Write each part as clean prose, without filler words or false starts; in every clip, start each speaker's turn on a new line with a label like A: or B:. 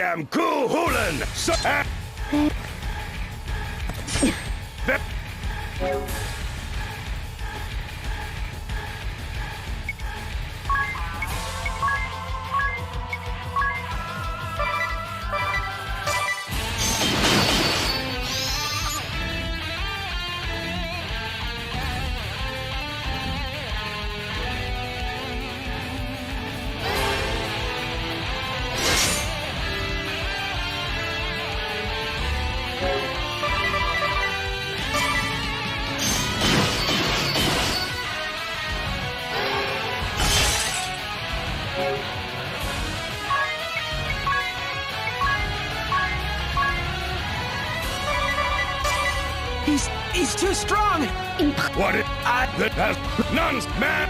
A: am Cool Hoolan.
B: He's too strong!
A: What it? That has nuns, man.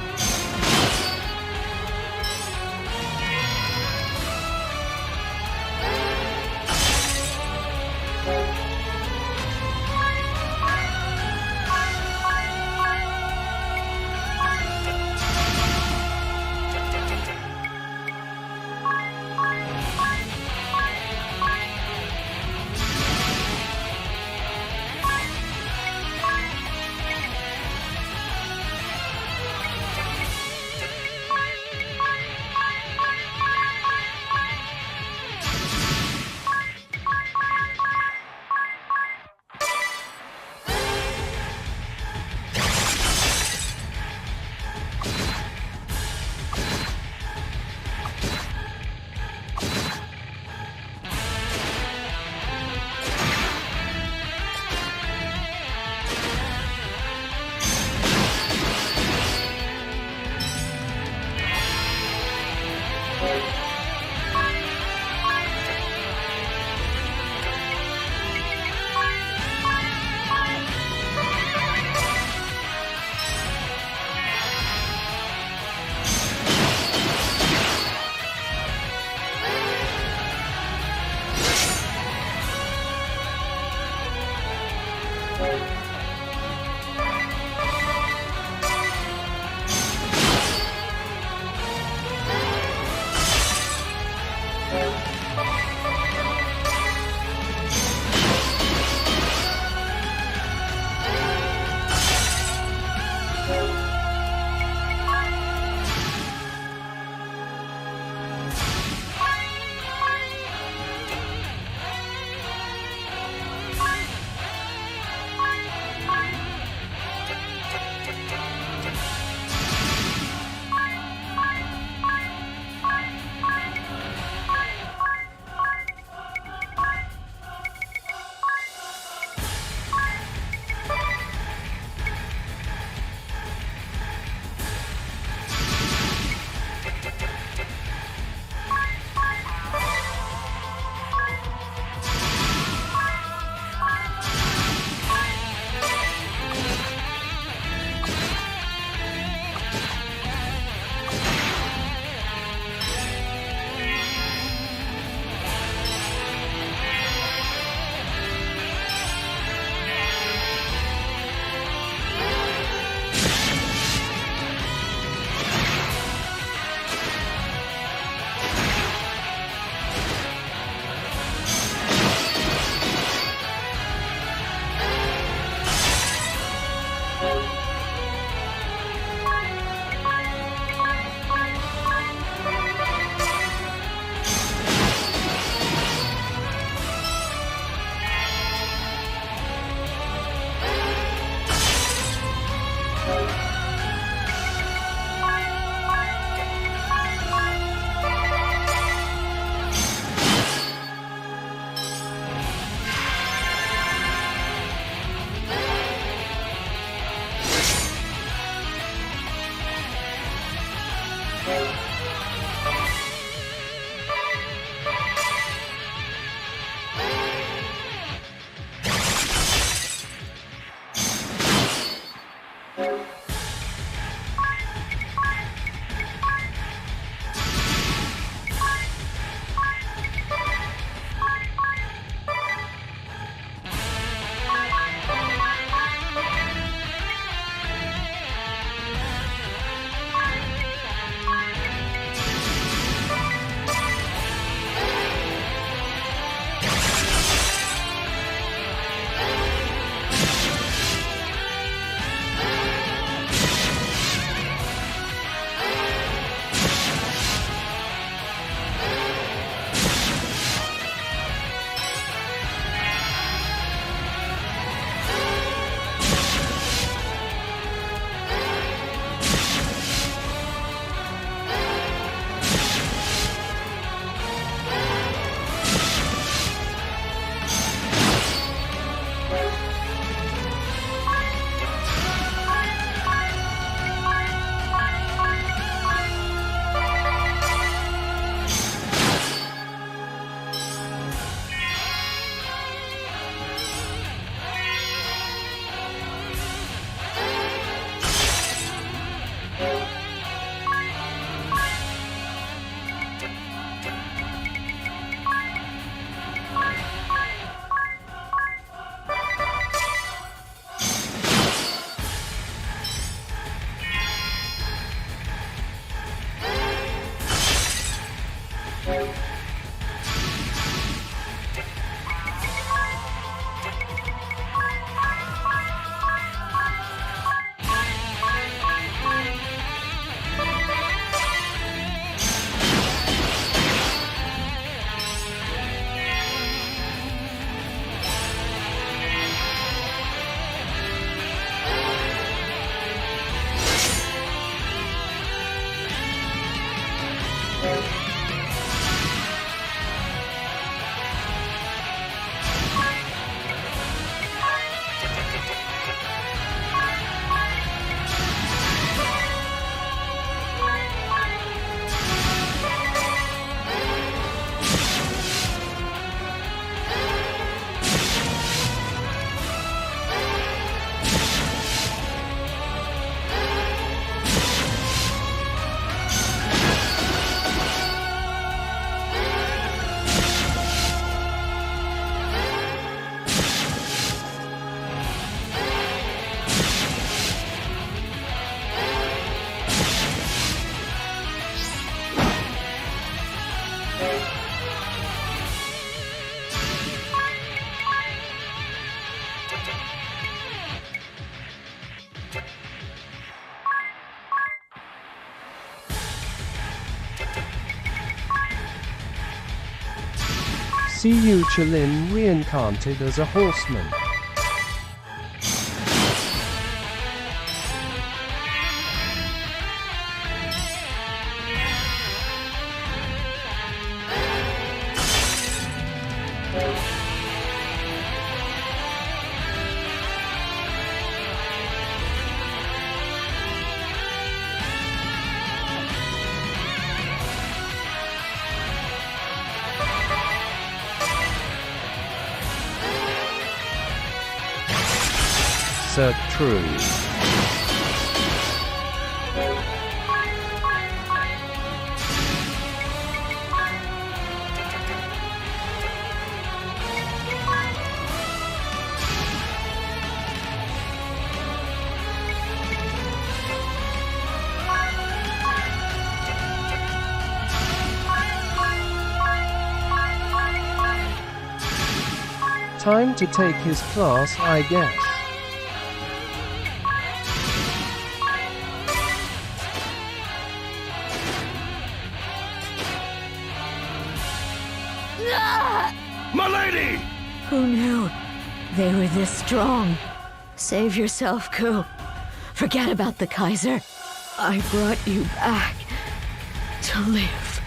C: Siyu Chalin reincarnated as a horseman. True. Time to take his class, I guess.
A: Milady!
D: Who knew they were this strong? Save yourself, Ku. Forget about the Kaiser. I brought you back to live.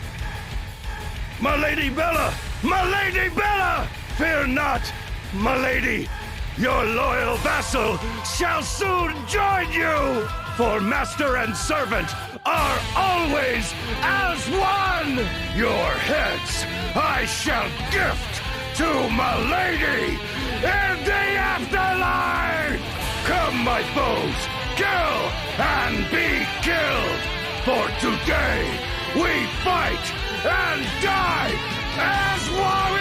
A: Milady Bella! Milady Bella! Fear not, Milady! Your loyal vassal shall soon join you! For master and servant are always as one! Your heads I shall gift to Milady in the afterlife! Come, my foes, kill and be killed! For today we fight and die as warriors!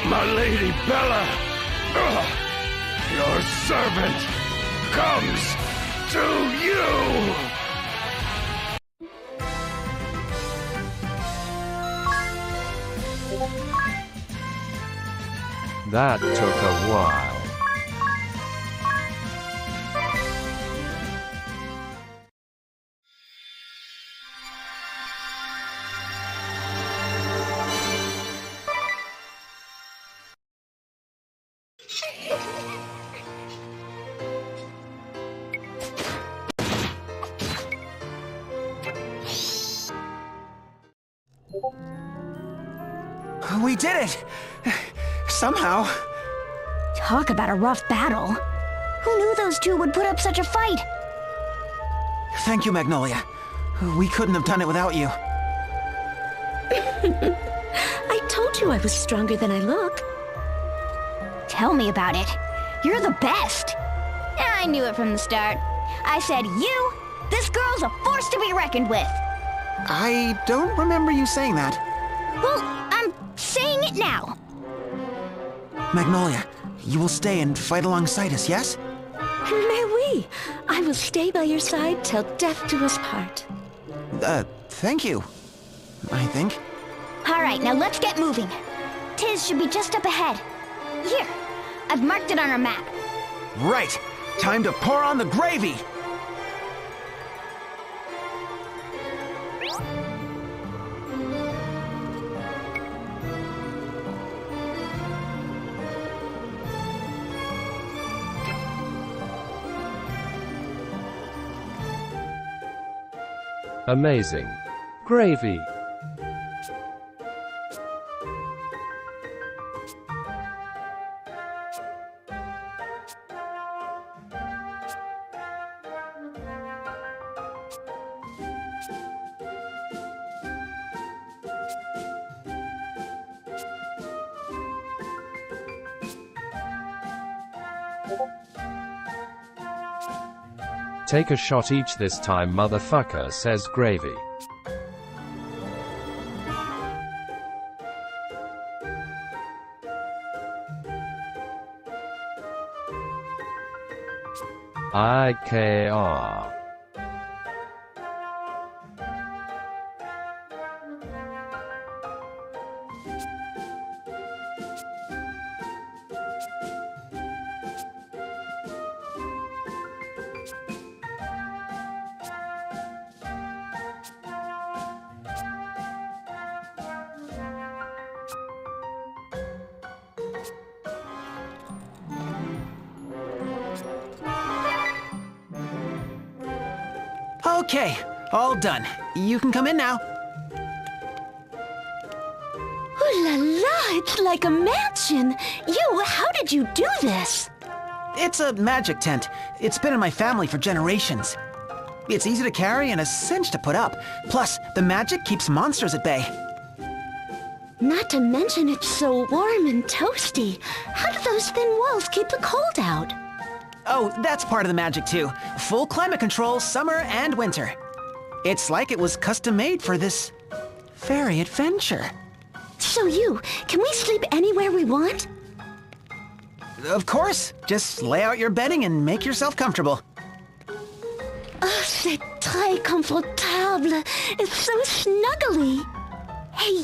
A: My Lady Bella, your servant comes to you!
C: That took a while.
B: We did it! Somehow.
E: Talk about a rough battle. Who knew those two would put up such a fight?
B: Thank you, Magnolia. We couldn't have done it without you.
D: I told you I was stronger than I look.
E: Tell me about it. You're the best. I knew it from the start. I said, this girl's a force to be reckoned with.
B: I don't remember you saying that.
E: Well, I'm saying it now.
B: Magnolia, you will stay and fight alongside us, yes?
D: Mais oui, I will stay by your side till death do us part.
B: Thank you. I think.
E: All right, now let's get moving. Tiz should be just up ahead. Here, I've marked it on our map.
B: Right. Time to pour on the gravy!
C: Amazing. Gravy. Take a shot each this time, motherfucker, says Gravy. IKR.
B: Okay, all done. You can come in now.
D: Ooh la la, it's like a mansion. How did you do this?
B: It's a magic tent. It's been in my family for generations. It's easy to carry and a cinch to put up. Plus, the magic keeps monsters at bay.
D: Not to mention it's so warm and toasty. How do those thin walls keep the cold out?
B: Oh, that's part of the magic too. Full climate control, summer and winter. It's like it was custom made for this fairy adventure.
D: So can we sleep anywhere we want?
B: Of course. Just lay out your bedding and make yourself comfortable.
D: Oh, c'est très confortable. It's so snuggly. Hey,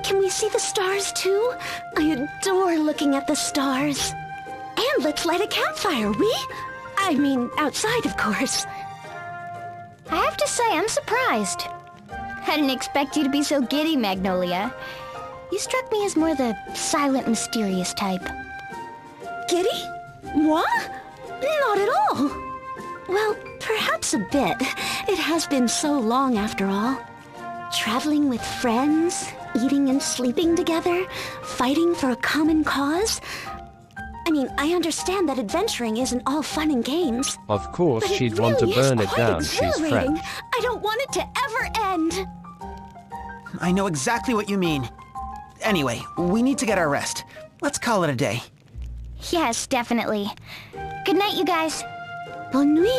D: can we see the stars too? I adore looking at the stars. And let's light a campfire, I mean, outside, of course.
E: I have to say, I'm surprised. I didn't expect you to be so giddy, Magnolia. You struck me as more the silent, mysterious type.
D: Giddy? Moi? Not at all. Well, perhaps a bit. It has been so long after all. Traveling with friends, eating and sleeping together, fighting for a common cause. I mean, I understand that adventuring isn't all fun and games.
C: Of course,
D: But
C: she'd
D: it
C: want to
D: really
C: burn
D: is
C: it
D: quite
C: down. She's
D: exhilarating.
C: French.
D: I don't want it to ever end.
B: I know exactly what you mean. Anyway, we need to get our rest. Let's call it a day.
E: Yes, definitely. Good night, you guys.
D: Bonne nuit.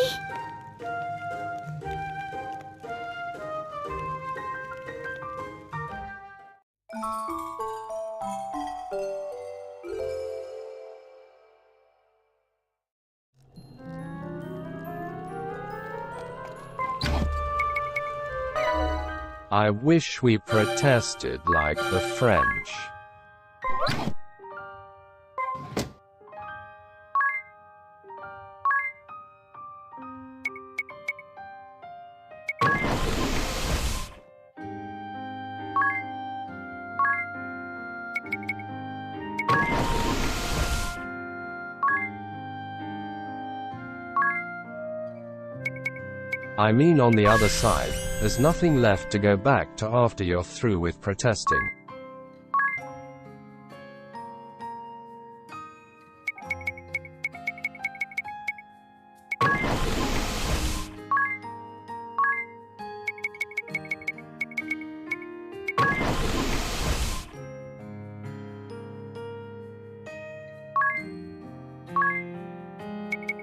C: I wish we protested like the French. I mean, on the other side, there's nothing left to go back to after you're through with protesting.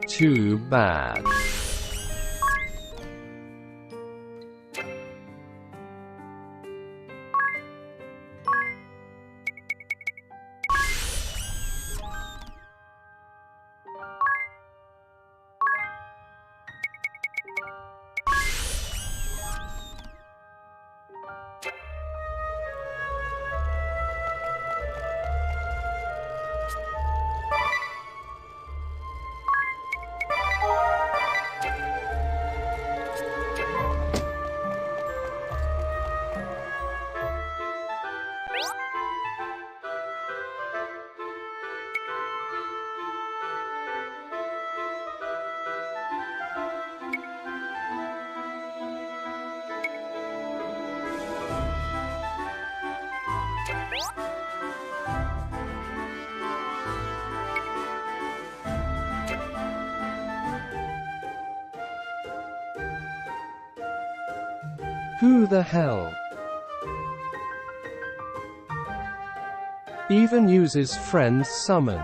C: Too bad. Who the hell even uses friends summon?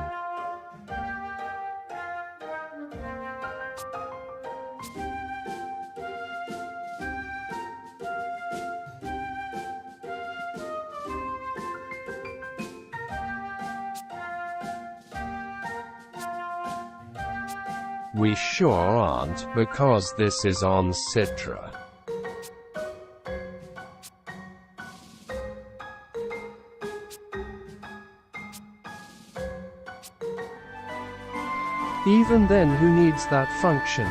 C: We sure aren't, because this is on Citra. Even then, who needs that function?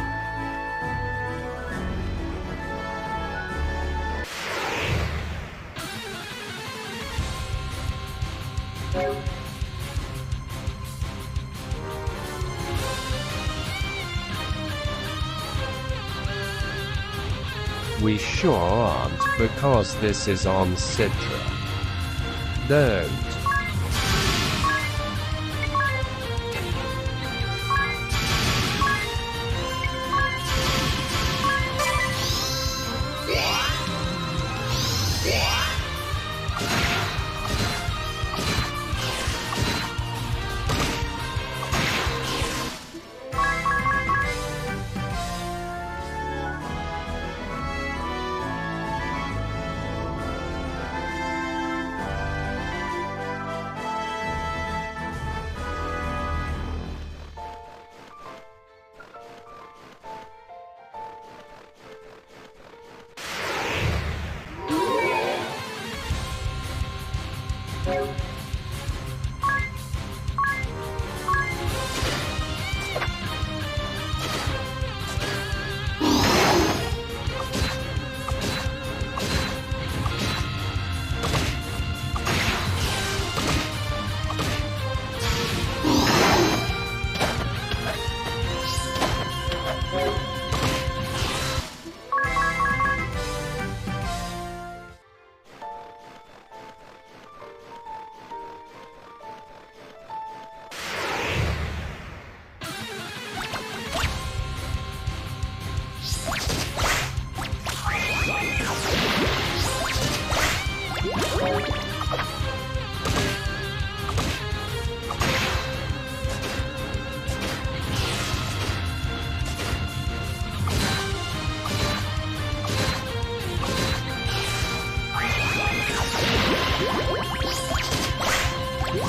C: We sure aren't, because this is on Citra. Don't.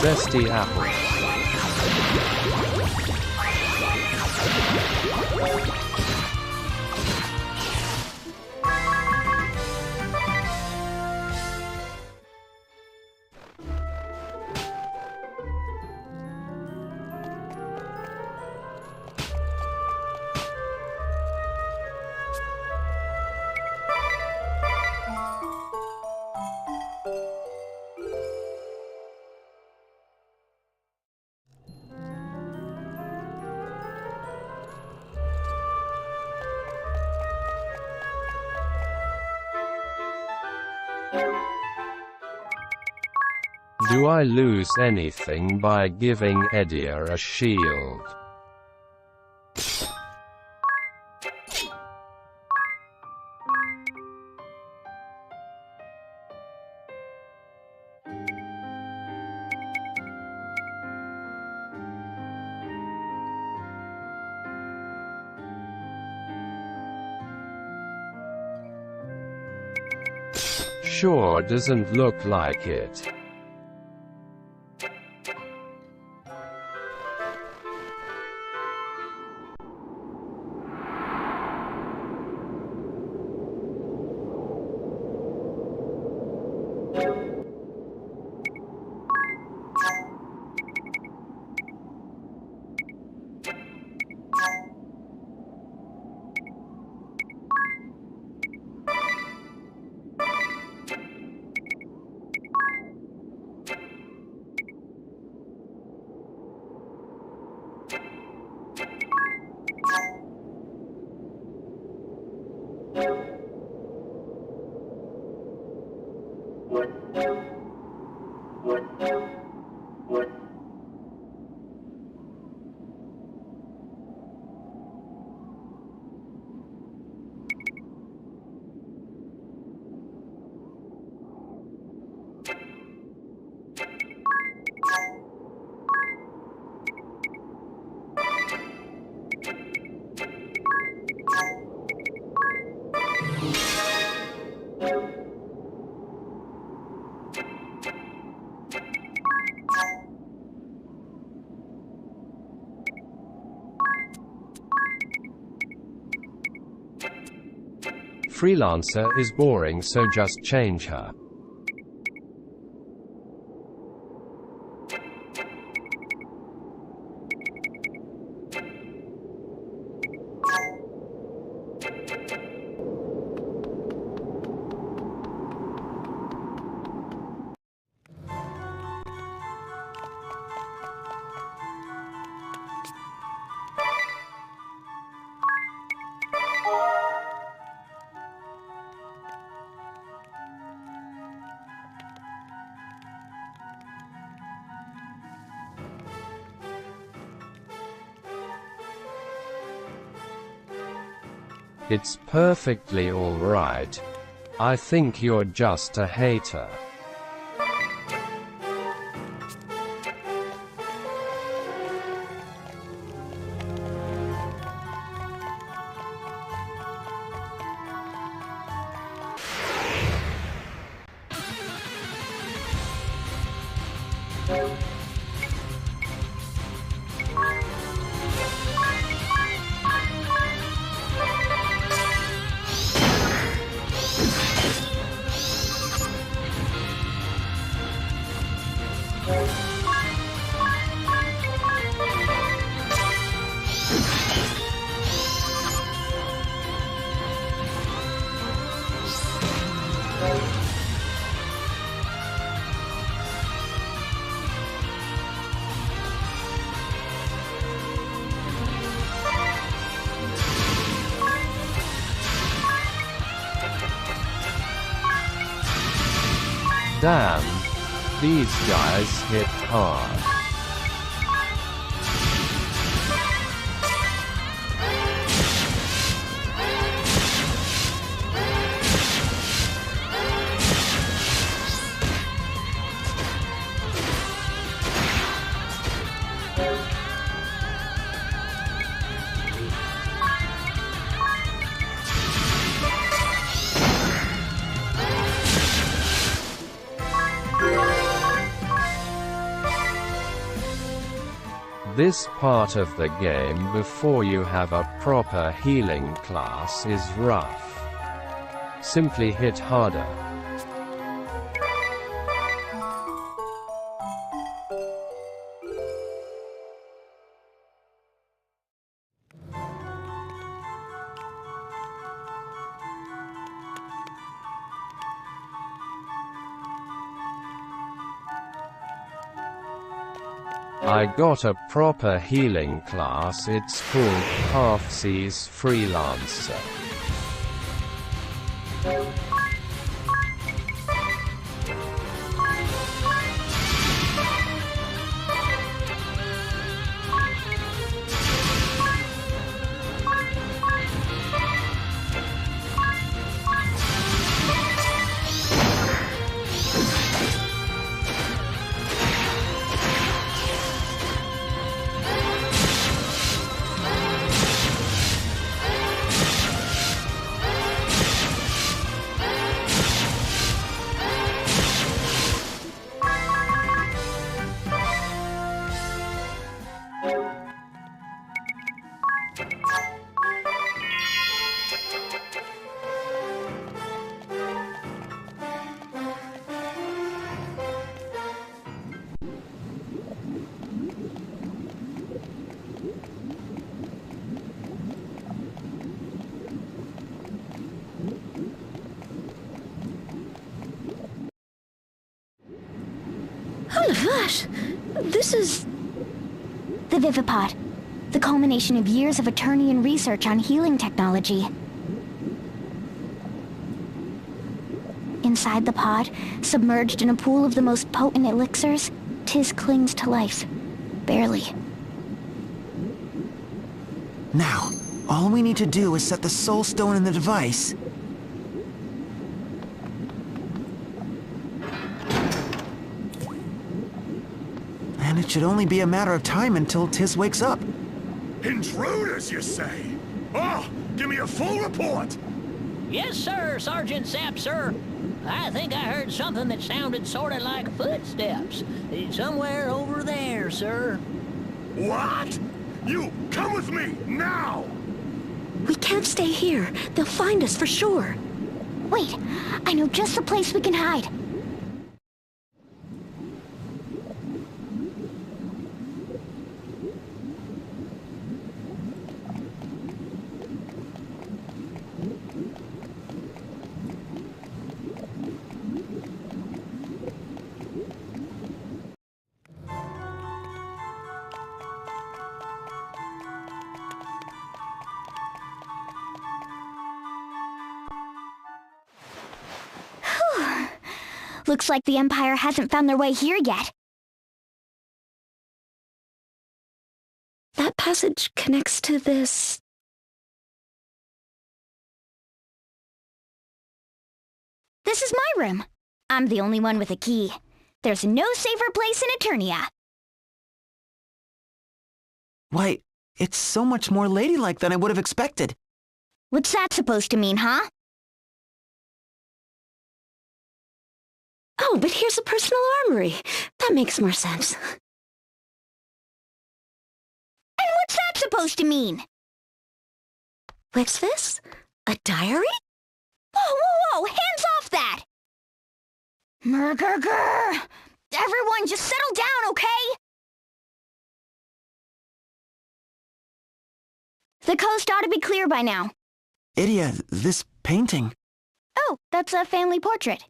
C: Zesty apple. Do I lose anything by giving Edia a shield? Sure doesn't look like it. Freelancer is boring, so just change her. It's perfectly alright. I think you're just a hater. Damn, these guys hit hard. This part of the game before you have a proper healing class is rough. Simply hit harder. I got a proper healing class, it's called Half-Seas Freelancer.
D: gosh, this is...
E: The Vivipod. The culmination of years of Eternian research on healing technology. Inside the pod, submerged in a pool of the most potent elixirs, Tiz clings to life. Barely.
B: Now, all we need to do is set the Soul Stone in the device. And it should only be a matter of time until Tiz wakes up.
A: Intruders, you say? Oh, give me a full report!
F: Yes, sir, Sergeant Sapp, sir. I think I heard something that sounded sort of like footsteps. Somewhere over there, sir.
A: What? You, come with me, now!
D: We can't stay here. They'll find us for sure.
E: Wait, I know just the place we can hide. Looks like the Empire hasn't found their way here yet.
D: That passage connects to this...
E: This is my room. I'm the only one with a key. There's no safer place in Eternia.
B: Why, it's so much more ladylike than I would have expected.
E: What's that supposed to mean, huh?
D: Oh, but here's a personal armory. That makes more sense.
E: And what's that supposed to mean?
D: What's this? A diary?
E: Whoa, whoa, whoa! Hands off that! Murgurgur! Everyone, just settle down, okay? The coast ought to be clear by now.
B: Idia, this painting.
E: Oh, that's a family portrait.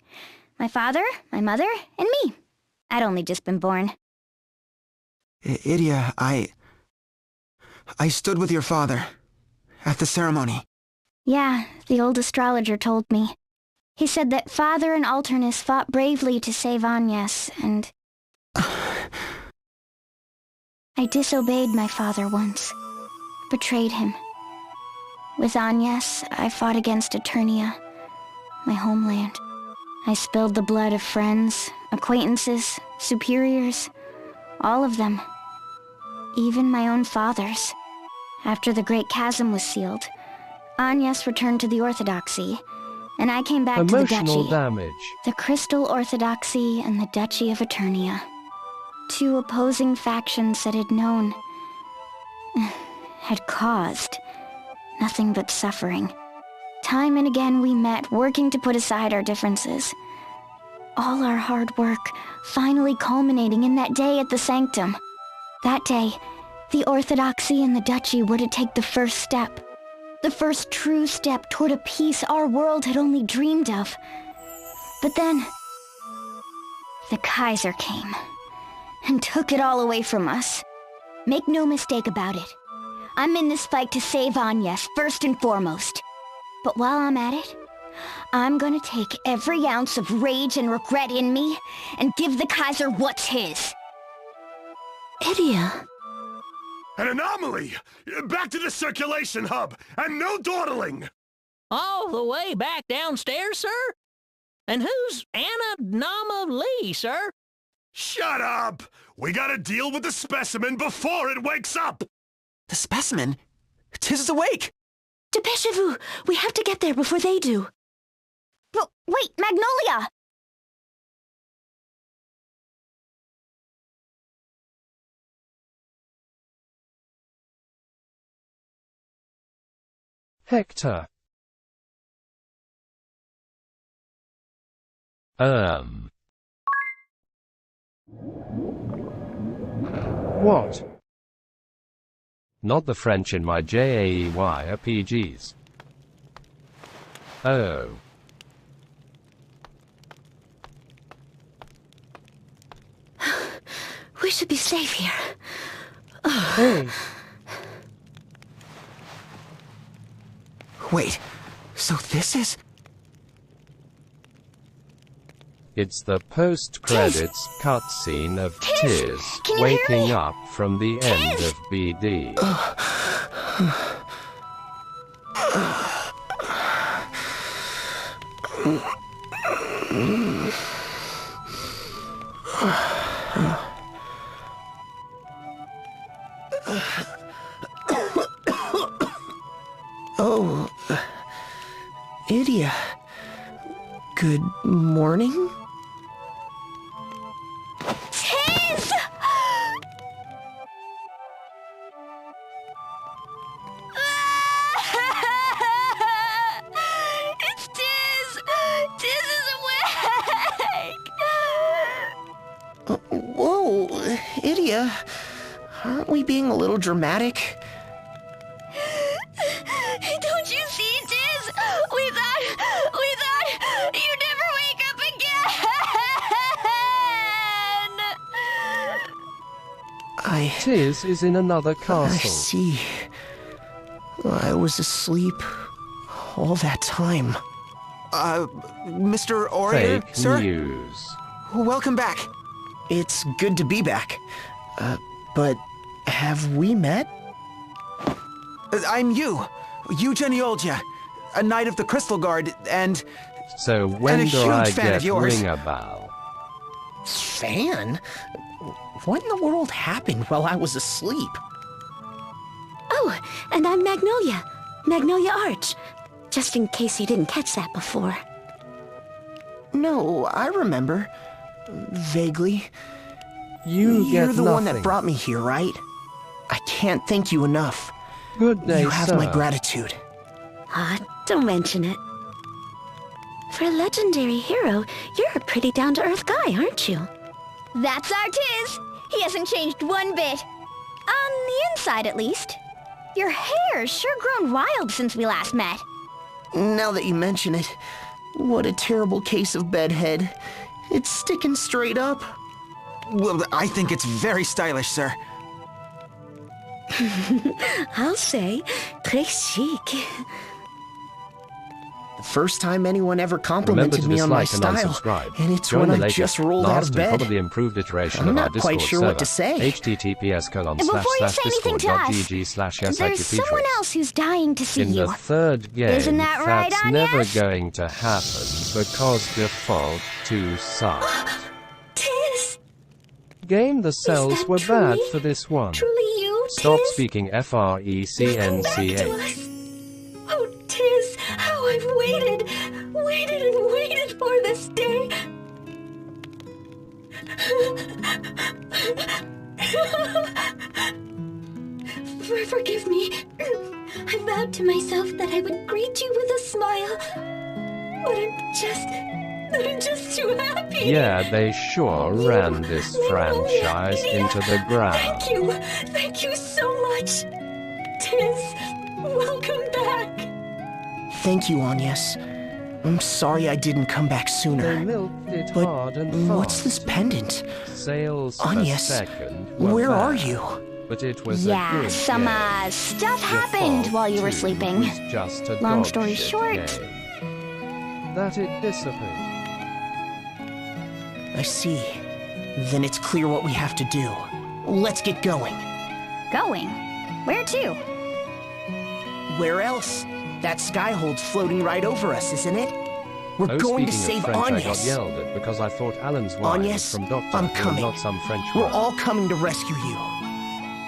E: My father, my mother, and me. I'd only just been born.
B: Idia, I stood with your father at the ceremony.
E: Yeah, the old astrologer told me. He said that Father and Alternus fought bravely to save Agnes, and... I disobeyed my father once. Betrayed him. With Agnes, I fought against Eternia, my homeland. I spilled the blood of friends, acquaintances, superiors, all of them. Even my own father's. After the Great Chasm was sealed, Agnes returned to the Orthodoxy, and I came back to the
C: Emotional
E: Duchy.
C: damage.
E: The Crystal Orthodoxy and the Duchy of Eternia. Two opposing factions that had known, had caused, nothing but suffering. Time and again we met, working to put aside our differences. All our hard work finally culminating in that day at the Sanctum. That day, the Orthodoxy and the Duchy were to take the first step. The first true step toward a peace our world had only dreamed of. But then, the Kaiser came and took it all away from us. Make no mistake about it. I'm in this fight to save Agnes, first and foremost. But while I'm at it, I'm gonna take every ounce of rage and regret in me and give the Kaiser what's his.
D: Idia.
A: An anomaly! Back to the circulation hub, and no dawdling!
F: All the way back downstairs, sir? And who's Anna Nama Lee, sir?
A: Shut up! We gotta deal with the specimen before it wakes up!
B: The specimen? Tiz is awake!
D: Dépêchez-vous! We have to get there before they do.
E: But wait, Magnolia!
C: Hector. What? Not the French in my JAEY RPGs. Oh.
D: We should be safe here.
C: Hey,
B: Wait, so this is...
C: it's the post-credits cutscene of Tiz
E: Can you hear
C: waking
E: me?
C: up from the end of BD.
B: Oh, Idia. Good morning?
E: Tiz! It's Tiz! Tiz is awake!
B: Whoa, Idia. Aren't we being a little dramatic?
E: Don't you see, Tiz? We thought you'd never wake up again!
C: Tiz is in another
B: I
C: castle.
B: see. I was asleep all that time. Mr. Orier,
C: Fake
B: sir?
C: news.
B: Welcome back. It's good to be back. But have we met? I'm you, Eugen Yolja, a knight of the Crystal Guard, and...
C: So when
B: a
C: do
B: huge
C: I
B: fan of
C: get
B: yours.
C: ring a bell?
B: Fan? What in the world happened while I was asleep?
D: Oh, and I'm Magnolia. Magnolia Arch. Just in case you didn't catch that before.
B: No, I remember. Vaguely.
C: You
B: You're
C: get
B: the one that
C: nothing.
B: brought me here, right? I can't thank you enough.
C: Good day,
B: You have
C: sir.
B: my gratitude.
D: Don't mention it. For a legendary hero, you're a pretty down-to-earth guy, aren't you?
E: That's our Tiz! He hasn't changed one bit. On the inside, at least. Your hair's sure grown wild since we last met.
B: Now that you mention it, what a terrible case of bedhead. It's sticking straight up. Well, I think it's very stylish, sir.
D: I'll say, très chic.
B: The first time anyone ever
C: Remember
B: complimented
C: to
B: me on my
C: dislike and
B: style,
C: unsubscribe.
B: and it's
C: Join
B: when
C: the
B: I
C: latest,
B: just rolled out
C: last
B: of
C: and
B: bed.
C: probably improved iteration
B: I'm
C: of our
B: not quite
C: Discord
B: sure
C: server.
B: what to say.
C: https://discord.gg/yes
E: There's someone else who's dying to see
C: In
E: you.
C: the third game,
E: Isn't that right,
C: that's
E: Anya?
C: never going to happen because default 2 sucked.
D: Tiz!
C: Game the cells
D: that
C: were bad
D: truly-
C: for this one.
D: Truly you,
C: Stop
D: Tiz?
C: speaking
D: Come back to
C: FRECNCH.
D: us. Oh, Tiz, how I've waited and waited for this day. Forgive me. I vowed to myself that I would greet you with a smile. But I'm just too happy.
C: Yeah, they sure ran this franchise into the ground.
D: Thank you so much. Tiz, welcome back.
B: Thank you, Agnes. I'm sorry I didn't come back
C: They
B: sooner.
C: milked it
B: But
C: hard and
B: what's
C: fast.
B: this pendant?
C: Sales per
B: Agnes,
C: second were
B: where are
C: bad,
B: you?
C: But it was a
E: Yeah,
C: good
E: some,
C: game.
E: stuff happened
C: Default
E: while you were
C: 2
E: sleeping.
C: was just a
E: Long
C: dog
E: story
C: shit
E: short.
C: game. That it dissipated.
B: I see. Then it's clear what we have to do. Let's get going.
E: Going? Where to?
B: Where else? That skyhold's floating right over us, isn't it? We're
C: Oh,
B: going to
C: speaking
B: save
C: of French, I got
B: Agnes.
C: yelled at because I thought Alan's wine was
B: Agnes,
C: from Doctor
B: I'm
C: Who,
B: coming.
C: not some French
B: We're
C: word.
B: all coming to rescue you.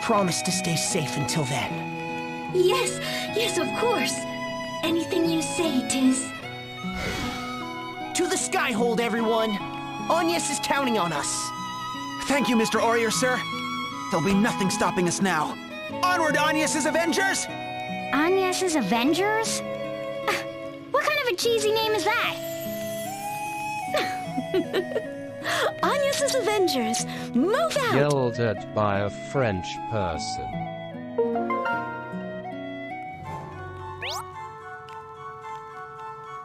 B: Promise to stay safe until then.
D: Yes, of course. Anything you say, Tiz.
B: To the skyhold, everyone! Agnes is counting on us. Thank you, Mr. Orier, sir. There'll be nothing stopping us now. Onward, Agnes's Avengers!
E: Agnes's Avengers? What kind of a cheesy name is that?
D: Agnes's Avengers, move out!
C: Yelled at by a French person.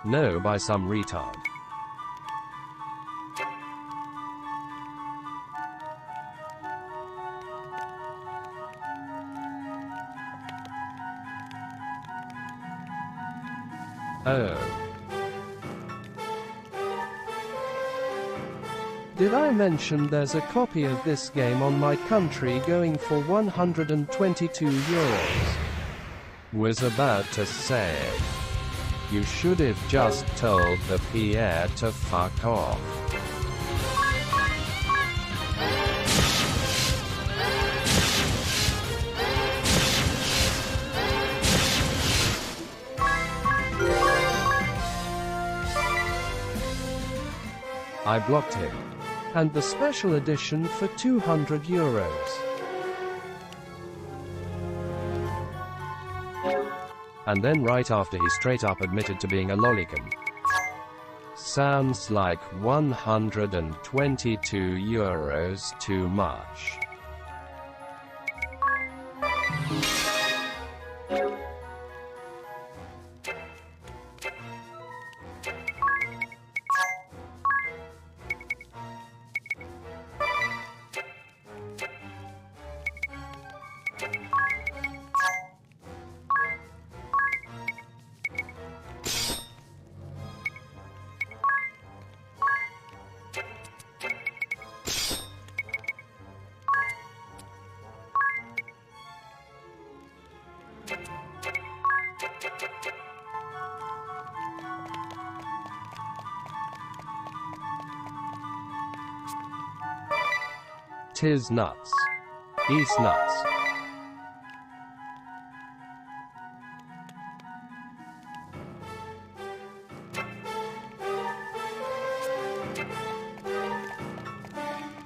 C: No, by some retard. Oh. Did I mention there's a copy of this game on my country going for 122 euros? Was about to say. You should have just told the Pierre to fuck off. I blocked him. And the special edition for 200 euros. And then right after he straight up admitted to being a lolicon. Sounds like 122 euros too much. Tis nuts. He's nuts.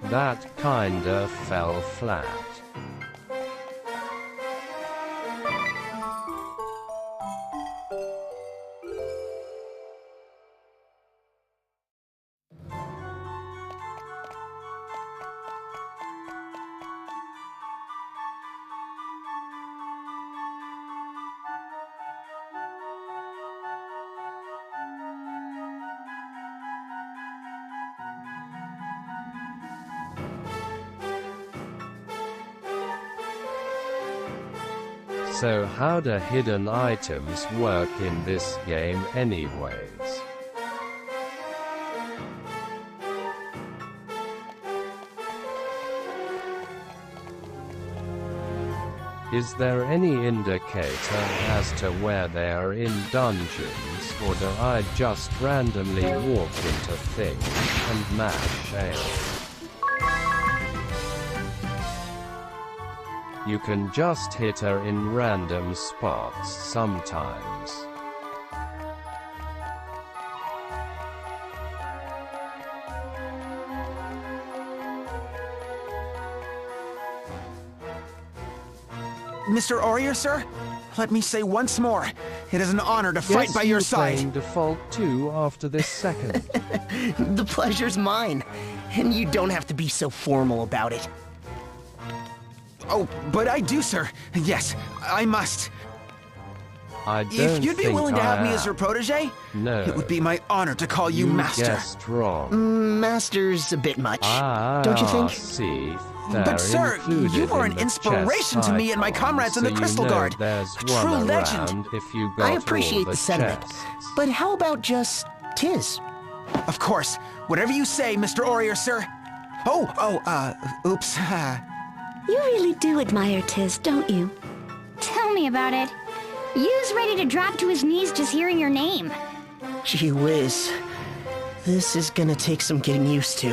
C: That kinda fell flat. So how do hidden items work in this game anyways? Is there any indicator as to where they are in dungeons, or do I just randomly walk into things and mash A? You can just hit her in random spots sometimes.
B: Mr. Aurier, sir? Let me say once more, it is an honor to fight by your side.
C: Playing default 2 after this second.
G: The pleasure's mine, and you don't have to be so formal about it.
B: Oh, but I do, sir. Yes, I must.
C: I don't
B: If you'd be willing to have me as your protege,
C: No.
B: it would be my honor to call you master.
C: Guessed wrong.
G: Master's a bit much, don't you think?
C: See,
B: But sir, you were an inspiration to me and my comrades in the Crystal Guard.
C: There's
B: A true
C: one
B: legend.
C: around if you got
G: I appreciate
C: all
G: the sentiment,
C: chests.
G: but how about just Tiz?
B: Of course, whatever you say, Mr. Aurier, sir. Oops.
D: You really do admire Tiz, don't you?
E: Tell me about it. You's ready to drop to his knees just hearing your name.
G: Gee whiz. This is gonna take some getting used to.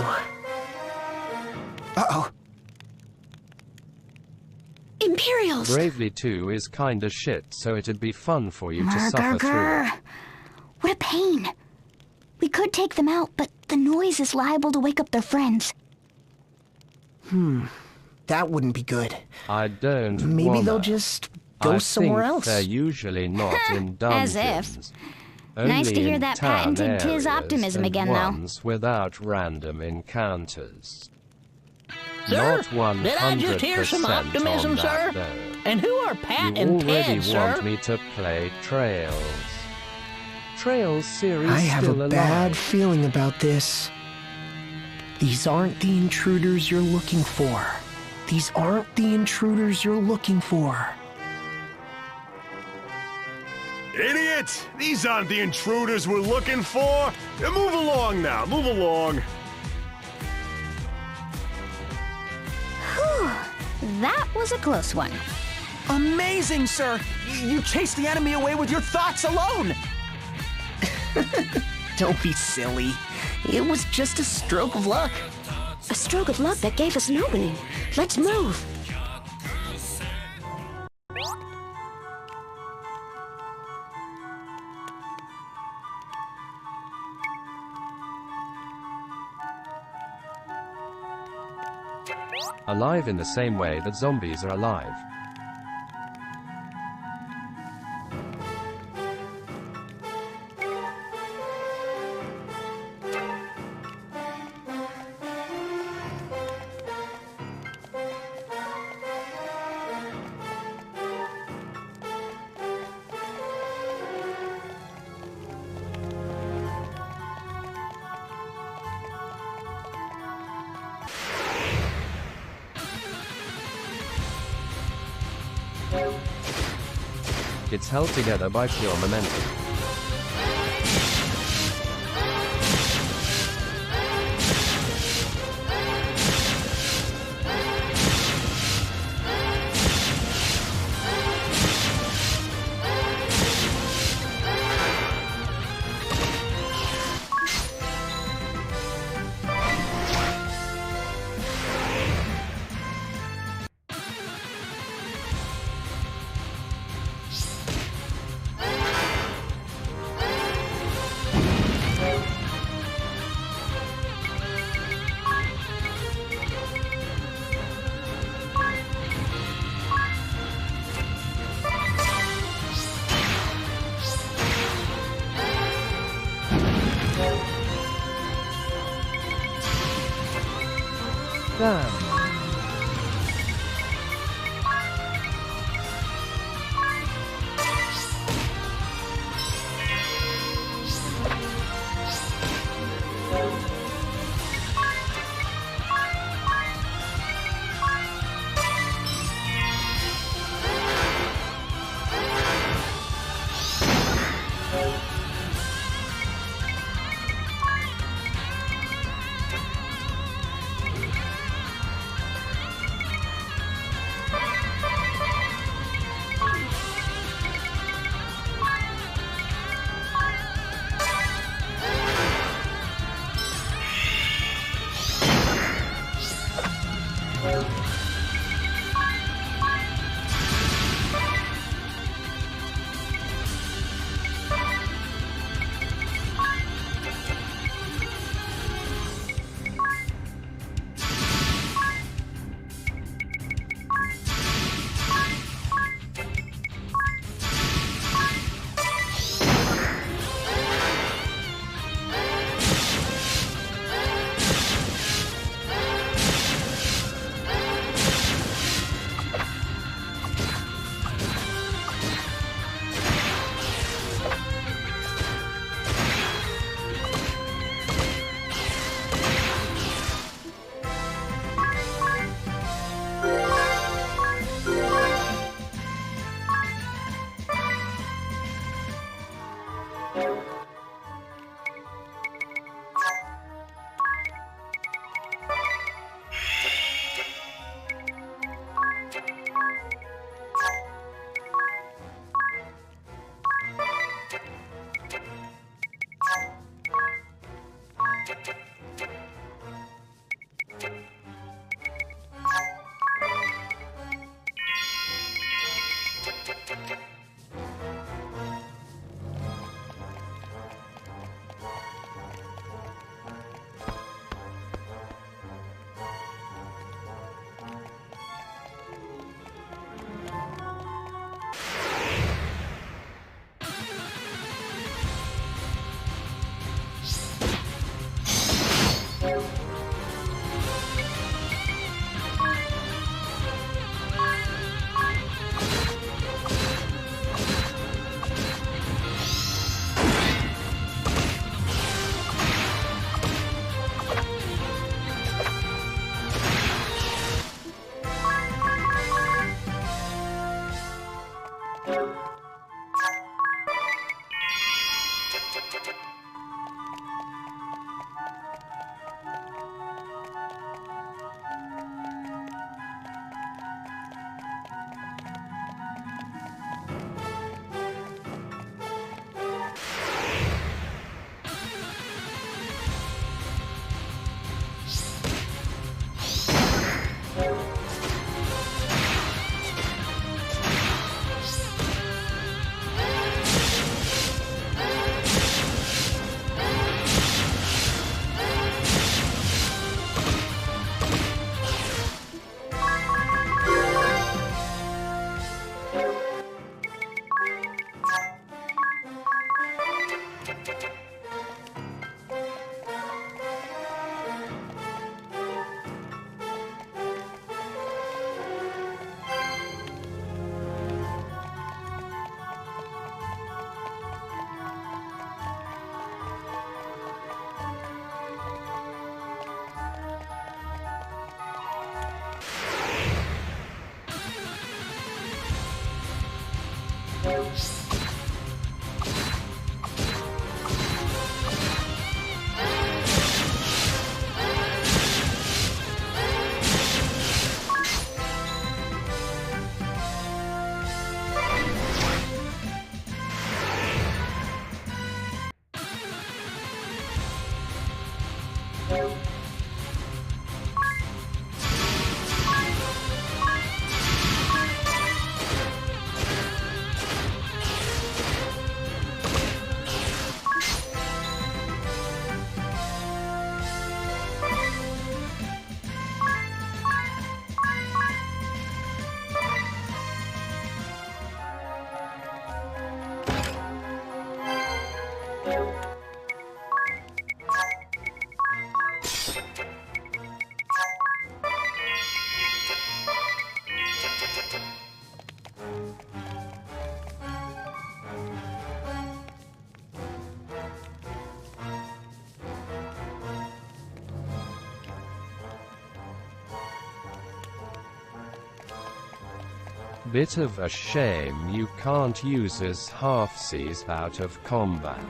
B: Uh-oh.
D: Imperials!
C: Bravely 2 is kinda shit, so it'd be fun for you to suffer through
E: Grr.
C: it.
E: What a pain. We could take them out, but the noise is liable to wake up their friends.
G: That wouldn't be good.
C: I don't
G: Maybe
C: wanna.
G: they'll just go
C: I
G: somewhere
C: think
G: else.
C: They're usually not in
E: As
C: dungeons.
E: if. Nice to
C: Only
E: hear
C: in
E: that
C: town
E: patented Tiz
C: areas
E: optimism
C: and
E: again, though.
C: ones without random encounters.
F: Sir,
C: Not 100%
F: did I just hear some optimism,
C: on that,
F: sir?
C: though.
F: And who are Pat
C: You
F: and
C: already
F: Ted,
C: want
F: sir?
C: me to play Trails. Trails series
G: I have
C: still
G: a
C: alive.
G: bad feeling about this. These aren't the intruders you're looking for. These aren't the intruders you're looking for.
A: Idiot! it! These aren't the intruders we're looking for! Move along now, move along.
E: Whew, that was a close one.
B: Amazing, sir! You chased the enemy away with your thoughts alone!
G: Don't be silly. It was just a stroke of luck.
D: A stroke of luck that gave us an opening. Let's move.
C: Alive in the same way that zombies are alive. It's held together by pure momentum. Damn. Bit of a shame you can't use as halfsies out of combat.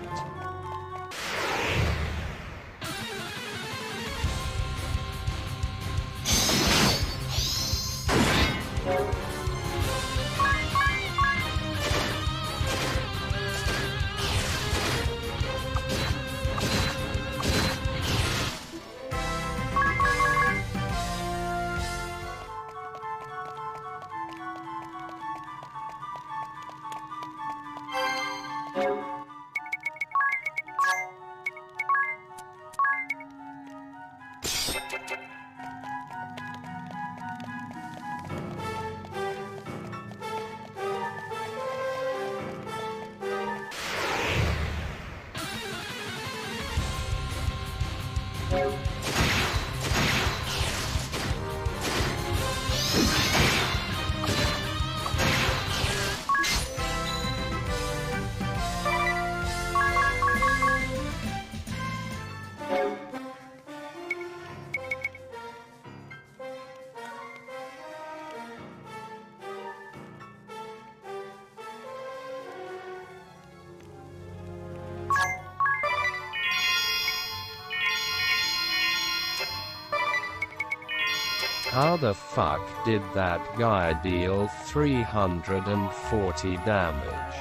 C: How the fuck did that guy deal 340 damage?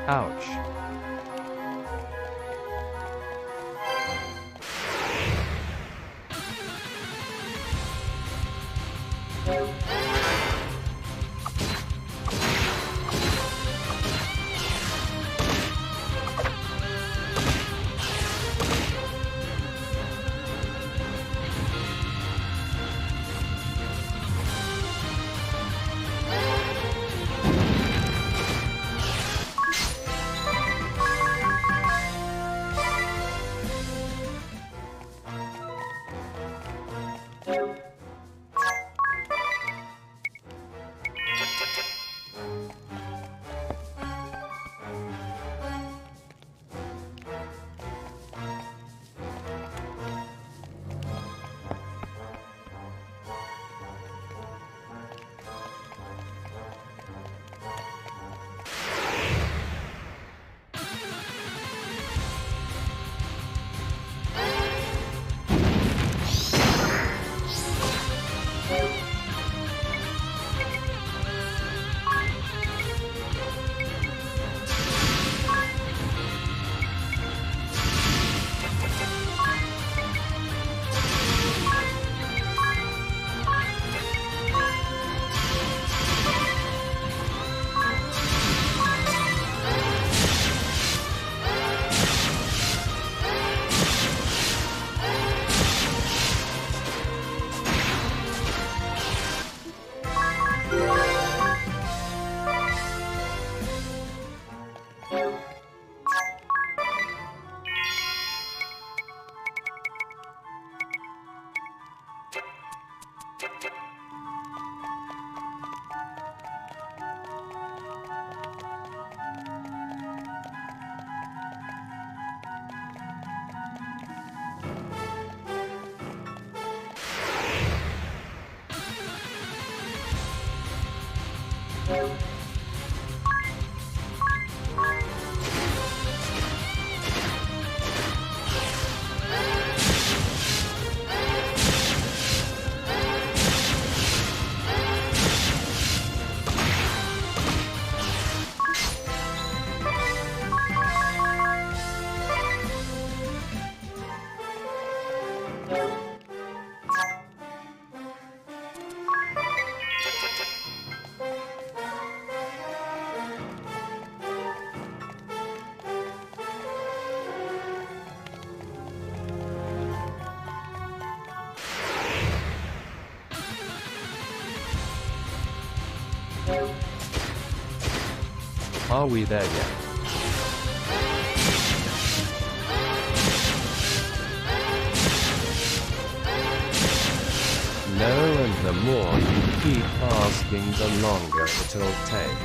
C: Ouch. Are we there yet? No, and the more you keep asking, the longer it'll take.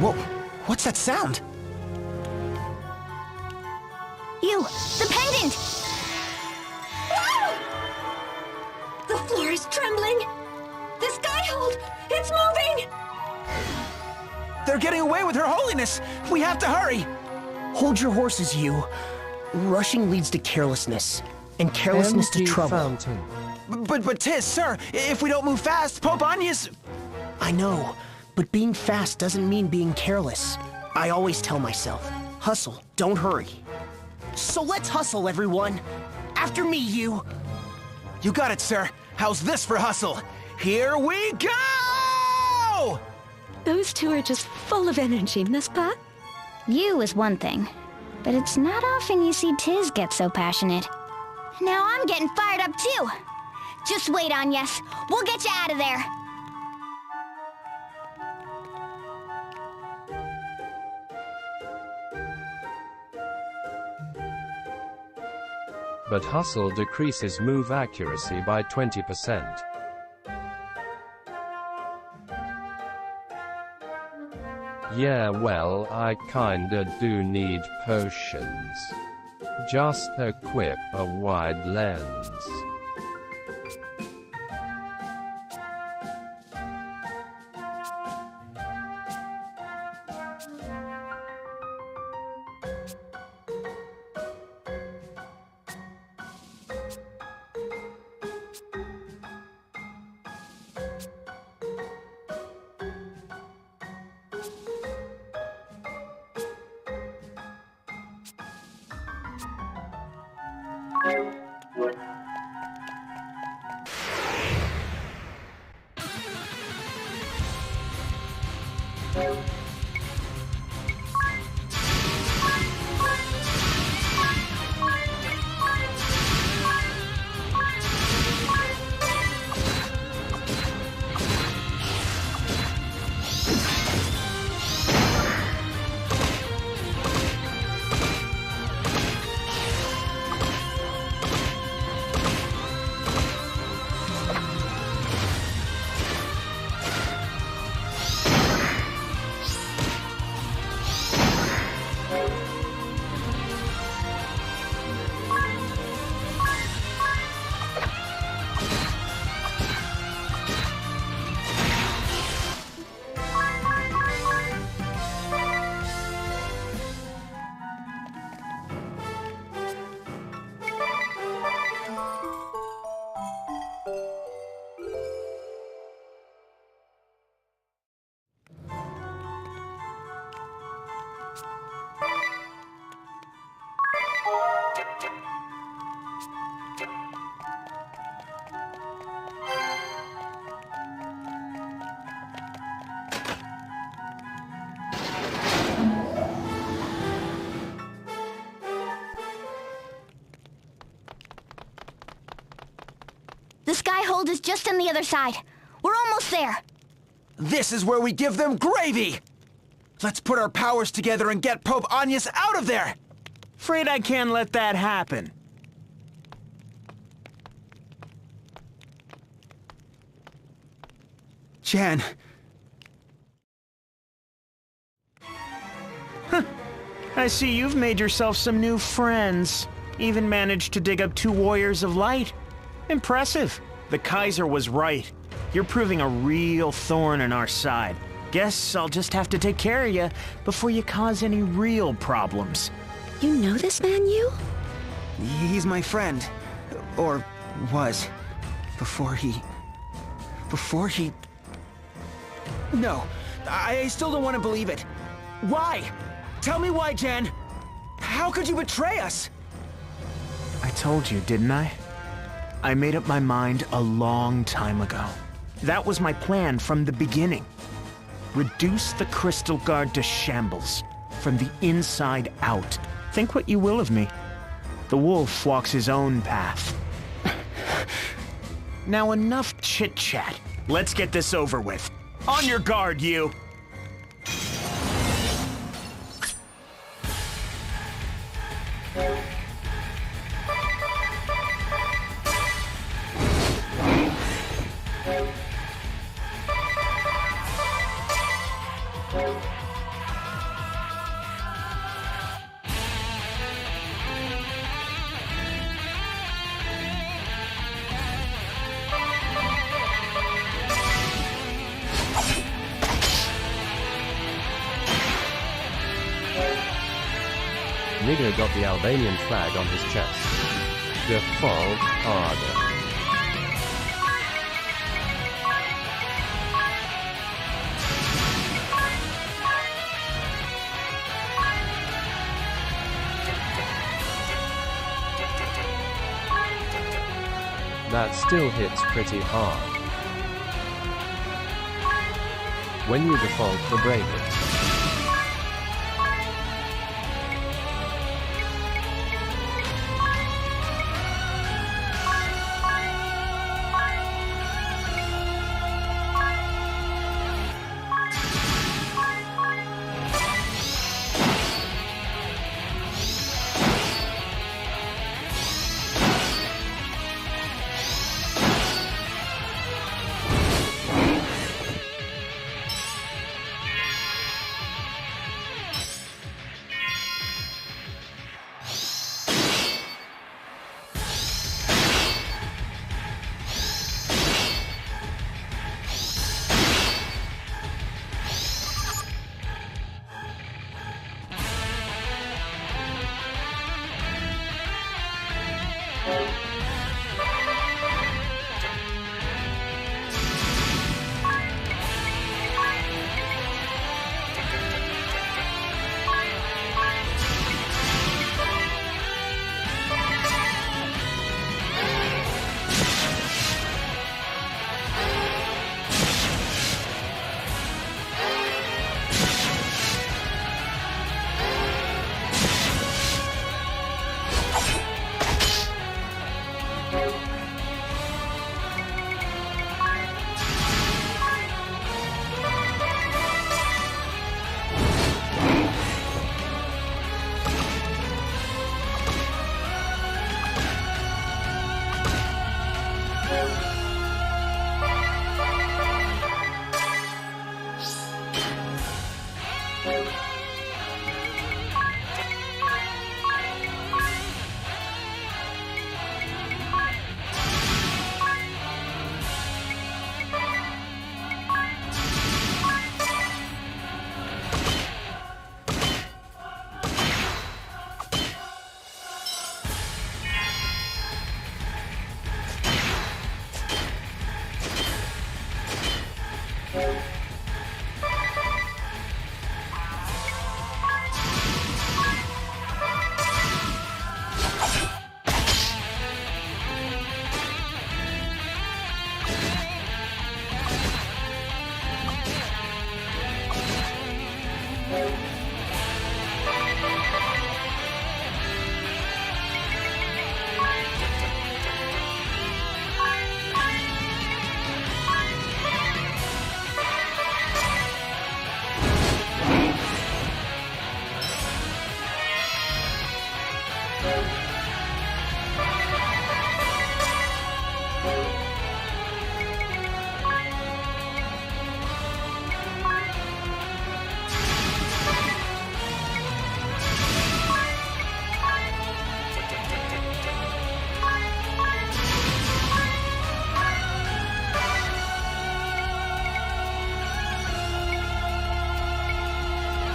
B: Whoa, what's that sound?
E: You! The pendant!
D: Whoa! The floor is trembling. The skyhold, it's moving.
B: They're getting away with Her Holiness! We have to hurry!
G: Hold your horses, you. Rushing leads to carelessness, and carelessness to
C: Empty
G: trouble.
C: fountain.
B: But tis, sir, if we don't move fast, Pope Anya's...
G: I know, but being fast doesn't mean being careless. I always tell myself, hustle, don't hurry. So let's hustle, everyone. After me, you.
B: You got it, sir. How's this for hustle? Here we go!
D: Those two are just full of energy, n'est-ce pas?
E: You is one thing, but it's not often you see Tiz get so passionate. Now I'm getting fired up too. Just wait, Agnes. We'll get you out of there.
C: But hustle decreases move accuracy by 20%. Yeah, well, I kinda do need potions. Just equip a wide lens.
E: Stronghold is just on the other side. We're almost there.
B: This is where we give them gravy! Let's put our powers together and get Pope Anyas out of there!
H: Afraid I can't let that happen.
B: Jan.
H: I see you've made yourself some new friends. Even managed to dig up 2 Warriors of Light. Impressive. The Kaiser was right. You're proving a real thorn in our side. Guess I'll just have to take care of you before you cause any real problems.
D: You know this man, you?
B: He's my friend. Or was. Before he... No, I still don't want to believe it. Why? Tell me why, Jan. How could you betray us?
H: I told you, didn't I? I made up my mind a long time ago. That was my plan from the beginning. Reduce the Crystal Guard to shambles, from the inside out. Think what you will of me. The wolf walks his own path. Now enough chit-chat. Let's get this over with. On your guard, you!
C: Nigger got the Albanian flag on his chest. Default harder. That still hits pretty hard. When you default the bravest.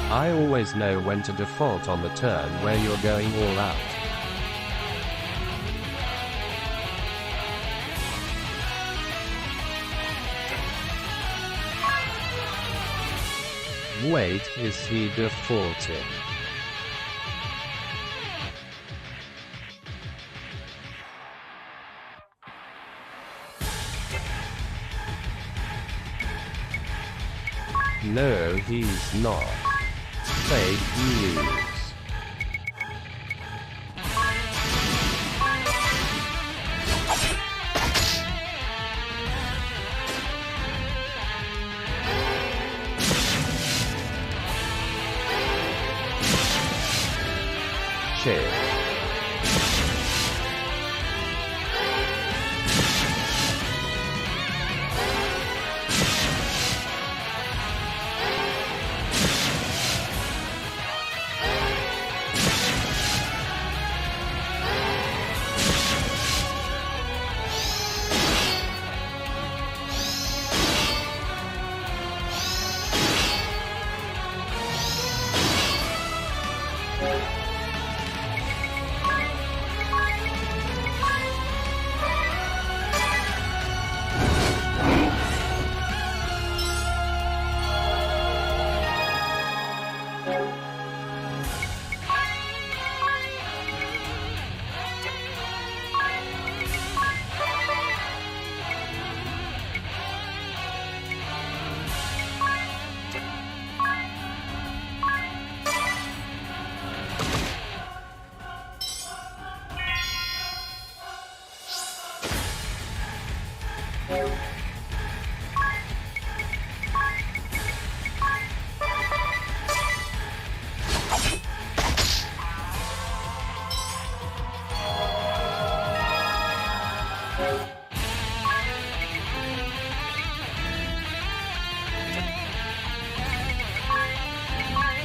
C: I always know when to default on the turn where you're going all out. Wait, is he defaulted? No, he's not. Fake news. Shit.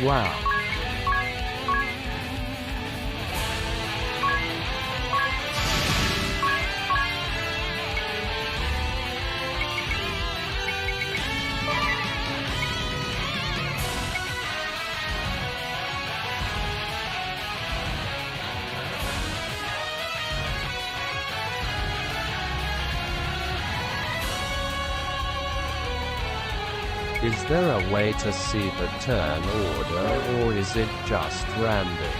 C: Wow. Is there a way to see the turn order, or is it just random?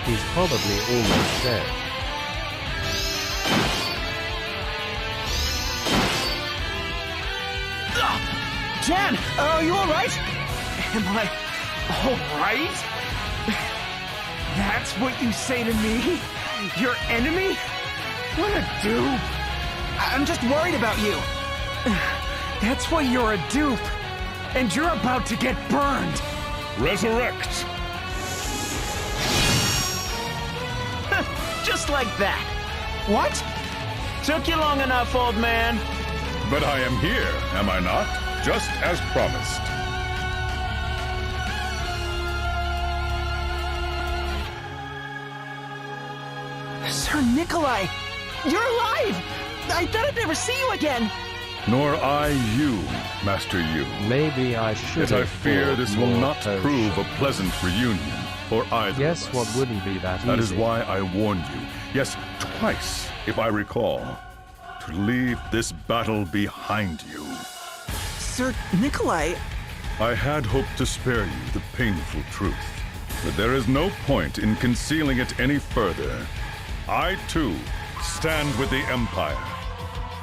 C: He's probably almost dead.
B: Jan, are you alright?
H: Am I alright? That's what you say to me? Your enemy? What a dupe!
B: I'm just worried about you.
H: That's why you're a dupe. And you're about to get burned.
A: Resurrect!
H: Just like that. What? Took you long enough, old man.
A: But I am here, am I not? Just as promised.
B: Sir Nikolai, you're alive! I thought I'd never see you again.
A: Nor I you, Master Yu.
C: Maybe I should
A: Yet I
C: have
A: fear
C: bought
A: this will
C: more
A: not
C: potions.
A: prove a pleasant reunion for either
C: Yes,
A: of
C: what
A: us.
C: wouldn't be that easy?
A: That is why I warned you, yes, twice, if I recall, to leave this battle behind you.
B: Sir Nikolai,
A: I had hoped to spare you the painful truth. but there is no point in concealing it any further. I, too, stand with the Empire.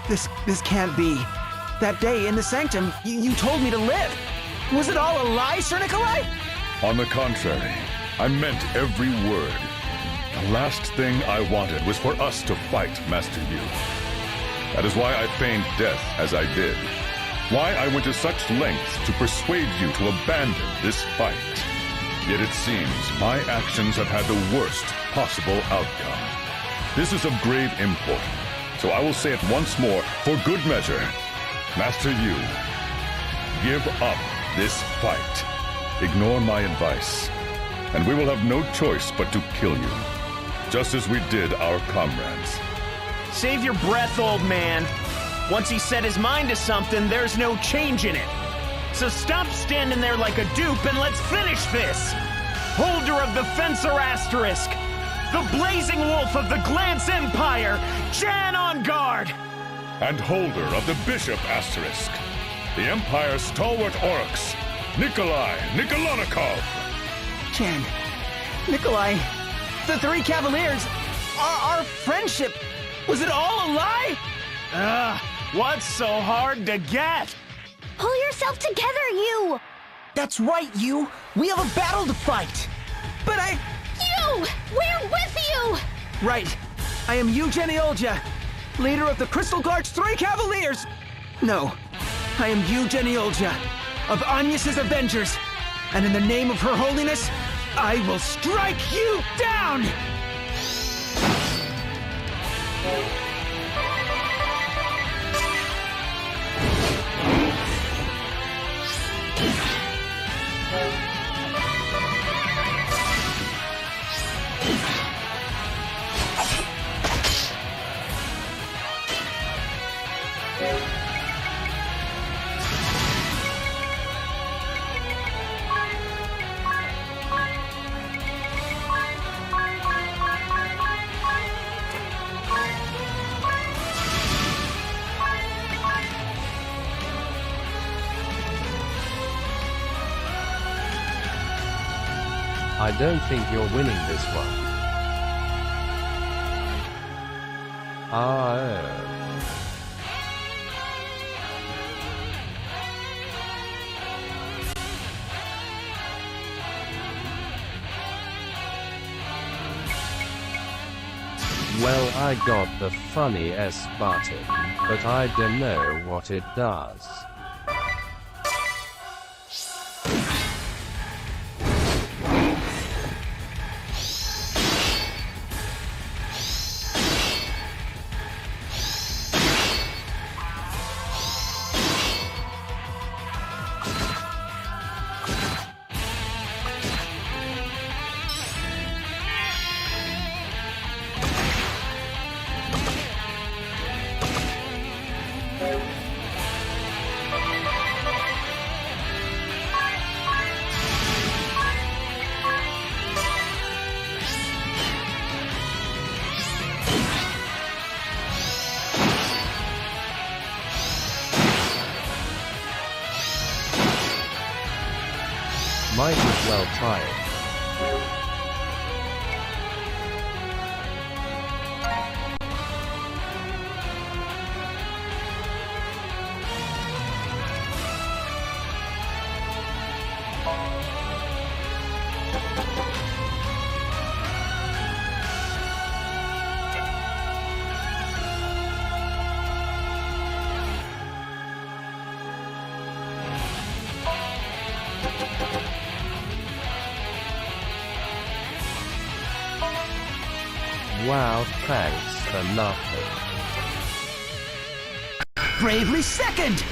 B: This can't be. That day in the Sanctum, you told me to live. Was it all a lie, Sir Nikolai?
A: On the contrary, I meant every word. The last thing I wanted was for us to fight, Master Yu. That is why I feigned death as I did. Why I went to such lengths to persuade you to abandon this fight. Yet it seems my actions have had the worst possible outcome. This is of grave import, so I will say it once more for good measure. Master Yu, give up this fight. Ignore my advice, and we will have no choice but to kill you, just as we did our comrades.
H: Save your breath, old man. Once he set his mind to something, there's no change in it. So stop standing there like a dupe and let's finish this! Holder of the Fencer Asterisk, the Blazing Wolf of the Glance Empire, Jan on guard!
A: And holder of the Bishop Asterisk, the Empire's stalwart Oryx, Nikolai Nikolonikov.
B: Jan, Nikolai, the three Cavaliers, our friendship, was it all a lie?
H: What's so hard to get?
E: Pull yourself together, you!
G: That's right, you. We have a battle to fight.
B: But
E: You! We're with you!
B: Right. I am Eugene Olja, leader of the Crystal Guard's three Cavaliers. No, I am Eugene Olja, of Agnes's Avengers. And in the name of Her Holiness, I will strike you down!
C: I don't think you're winning this one. Well, I got the funny S button, but I don't know what it does. Might as well try it. Wow, thanks for nothing.
B: Bravely second!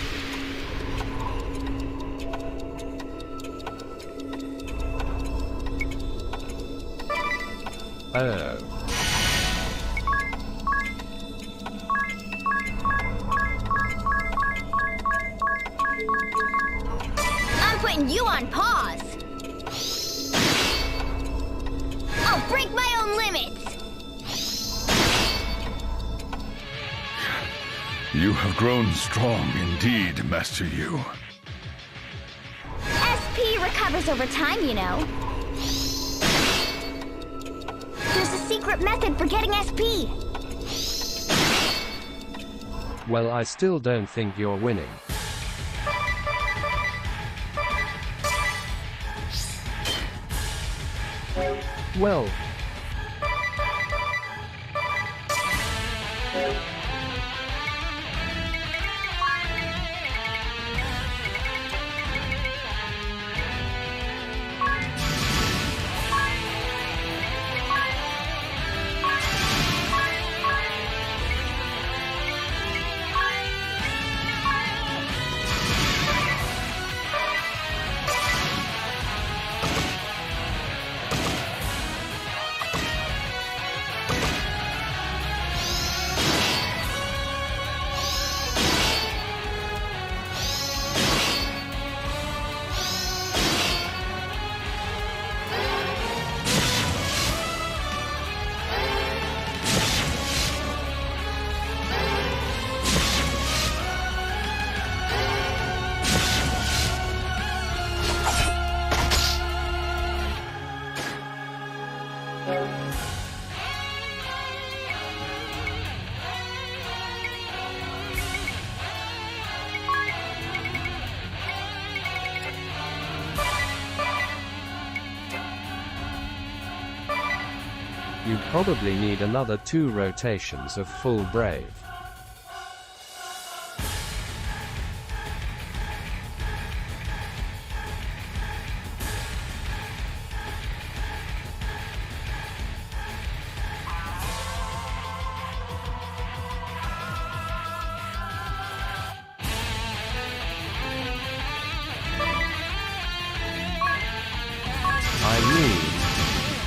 C: Oh.
E: I'm putting you on pause. I'll break my own limits.
A: You have grown strong indeed, Master Yu.
E: SP recovers over time, you know. secret method for getting SP.
C: Well, I still don't think you're winning. Well, you probably need another 2 rotations of full Brave.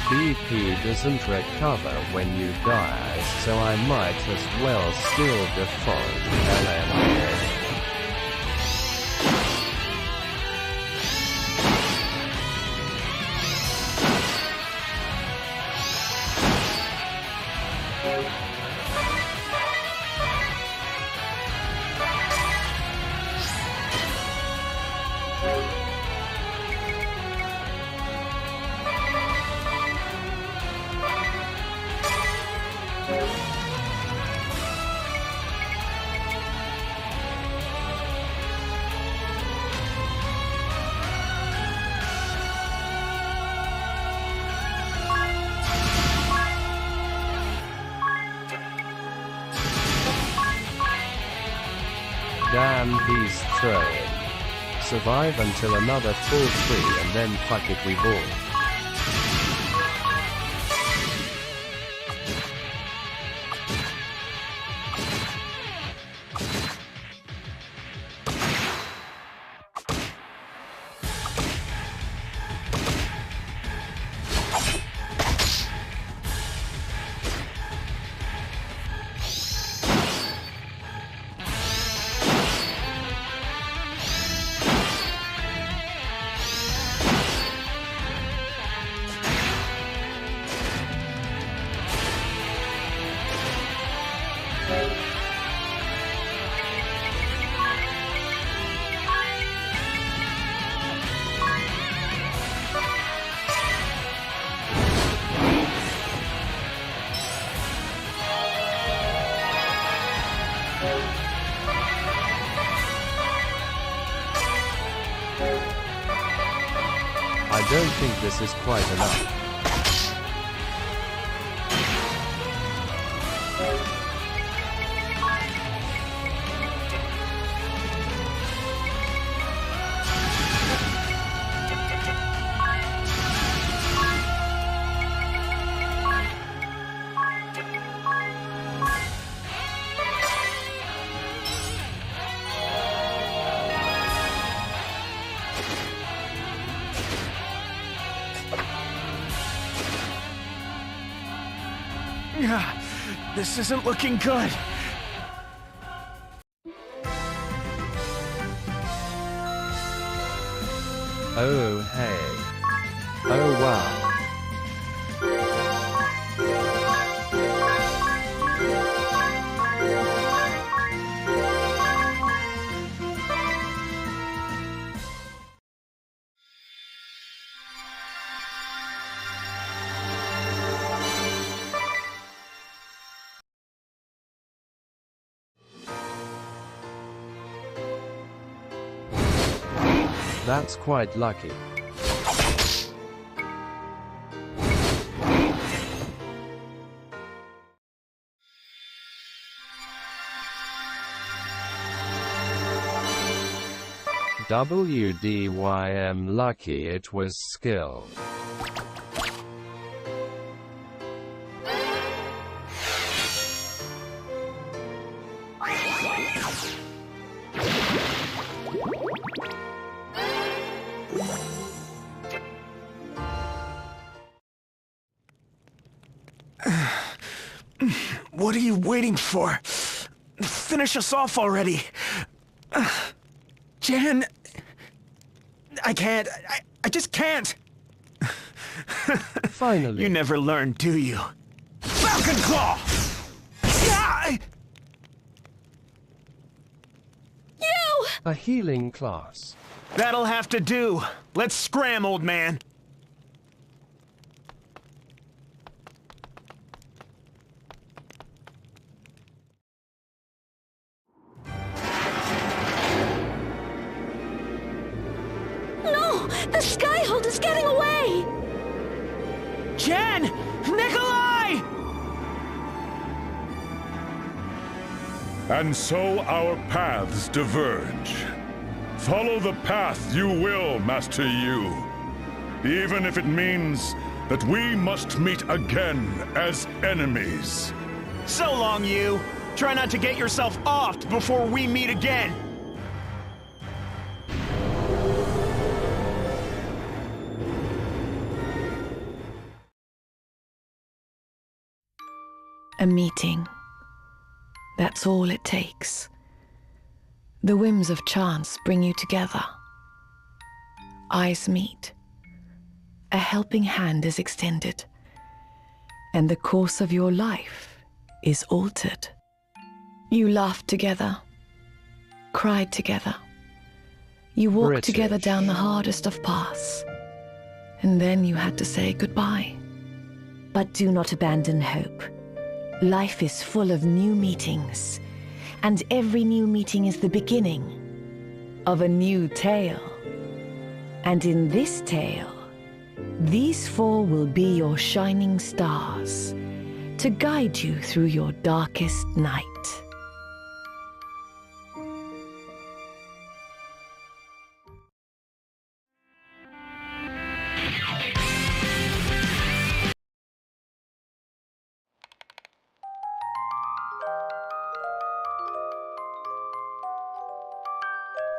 C: BP doesn't recover when you die, so I might as well still default LMA. Damn, he's throwing. Survive until another full 3 and then fuck it, we ball. I don't think this is quite enough.
H: This isn't looking good.
C: Oh hey. Oh wow. That's quite lucky. WDYM lucky it was skill.
H: What are you waiting for? Finish us off already.
B: Jan... I can't. I just can't.
C: Finally.
H: You never learn, do you? Falcon Claw! Ah!
D: You!
C: A healing class.
H: That'll have to do. Let's scram, old man.
D: No! The Skyhold is getting away!
H: Jen! Nikolai!
A: And so our paths diverge. Follow the path you will, Master Yu. Even if it means that we must meet again as enemies.
H: So long, you. Try not to get yourself offed before we meet again.
I: A meeting. That's all it takes. The whims of chance bring you together. Eyes meet. A helping hand is extended. And the course of your life is altered. You laughed together. Cried together. You walked together down the hardest of paths. And then you had to say goodbye.
J: But do not abandon hope. Life is full of new meetings, and every new meeting is the beginning of a new tale. And in this tale, these four will be your shining stars to guide you through your darkest night.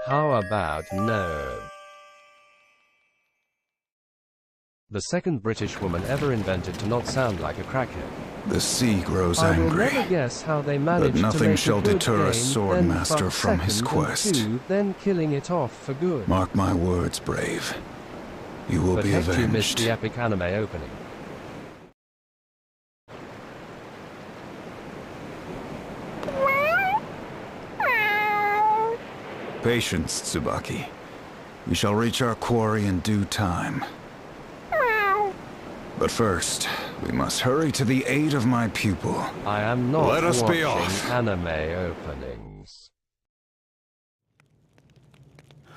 C: How about no? The second British woman ever invented to not sound like a crackhead.
K: The sea grows
C: I will
K: angry,
C: never guess how they managed
K: but
C: to
K: nothing
C: make
K: shall
C: a good
K: deter a
C: game,
K: sword
C: then
K: master
C: fuck
K: from his
C: second and
K: quest.
C: two, then killing it off for good.
K: Mark my words, Brave. You will
C: But
K: be
C: heck, you missed
K: avenged.
C: the epic anime opening.
K: Patience, Tsubaki. We shall reach our quarry in due time. But first, we must hurry to the aid of my pupil.
C: I am not
K: Let us be
C: watching
K: off.
C: anime openings.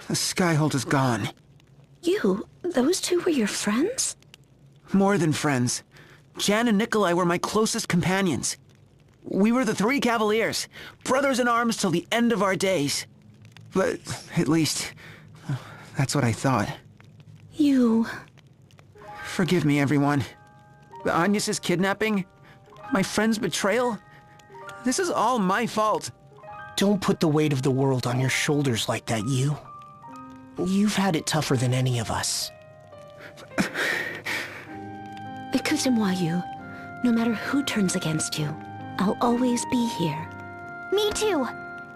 B: The Skyhold is gone.
D: You? Those two were your friends?
B: More than friends. Jan and Nikolai were my closest companions. We were the three Cavaliers, brothers in arms till the end of our days. But at least, that's what I thought.
D: You...
B: Forgive me, everyone. Agnes's kidnapping, my friend's betrayal, this is all my fault.
G: Don't put the weight of the world on your shoulders like that, you. You've had it tougher than any of us.
D: Excusez-moi, you. No matter who turns against you, I'll always be here.
E: Me too.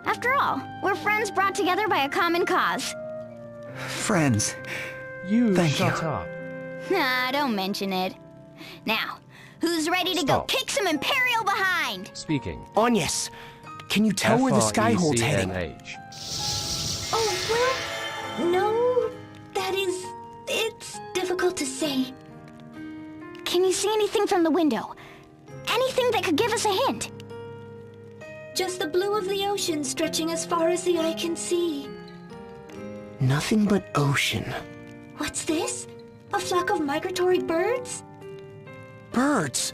E: After all, we're friends brought together by a common cause.
B: Friends.
C: You
B: Thank
C: shut
B: you.
C: up.
E: Nah, don't mention it. Now, who's ready to
C: Stop.
E: go kick some Imperial behind?
C: Speaking.
G: Agnes, can you tell where the Skyhold's heading?
C: FRECNH.
D: Oh, well, no, it's difficult to say.
E: Can you see anything from the window? Anything that could give us a hint?
D: Just the blue of the ocean stretching as far as the eye can see.
G: Nothing but ocean.
D: What's this? A flock of migratory birds?
G: Birds?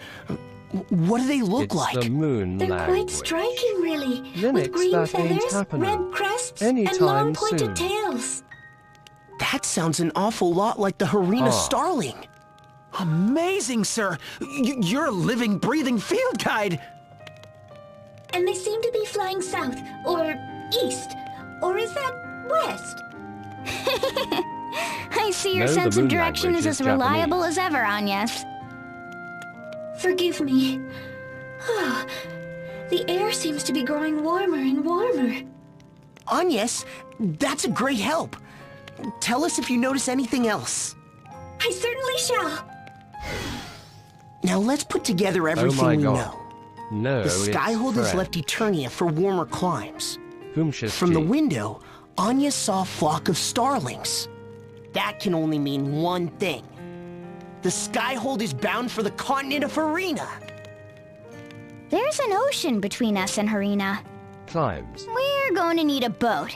G: What do they look
C: It's
G: like?
C: the moon
D: They're
C: language.
D: quite striking, really.
C: Linux,
D: with green
C: that ain't
D: feathers,
C: happening.
D: red crests, and
C: Anytime
D: long pointed
C: soon.
D: tails.
G: That sounds an awful lot like the Harina starling.
B: Amazing, sir! You're a living, breathing field guide!
D: And they seem to be flying south, or east, or is that west?
E: I see your
C: No, the
E: sense of
C: moon
E: direction
C: language
E: is
C: is
E: as reliable as ever, Agnes.
D: Forgive me. Oh, the air seems to be growing warmer and warmer.
G: Agnes, that's a great help. Tell us if you notice anything else.
D: I certainly shall.
G: Now let's put together everything
C: my
G: we
C: God.
G: know.
C: No,
G: The
C: it's
G: Skyhold has
C: Fred.
G: left Eternia for warmer climes.
C: Whomshis
G: From the
C: G.
G: window, Anya saw a flock of starlings. That can only mean one thing. The Skyhold is bound for the continent of Harina.
E: There's an ocean between us and Harina.
C: Climbs.
E: We're going to need a boat.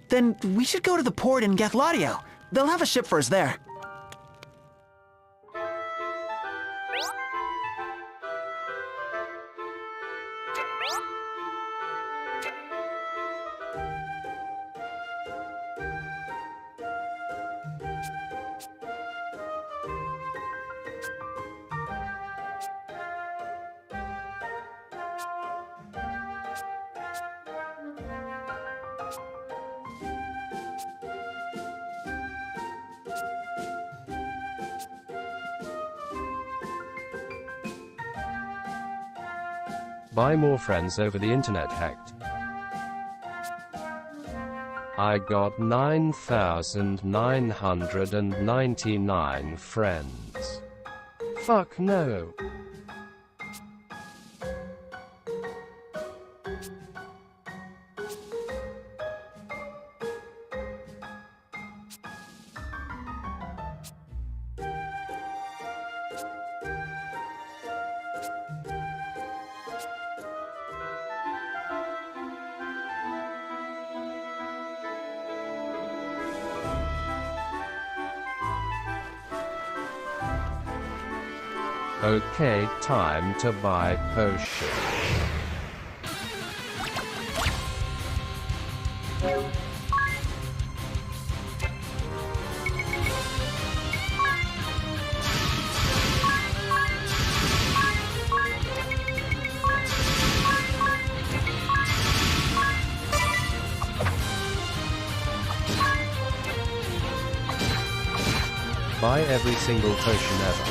B: Then we should go to the port in Gathladio. They'll have a ship for us there.
C: Buy more friends over the internet hacked. I got 9,999 friends. Fuck no. Okay, time to buy potion. Buy every single potion ever.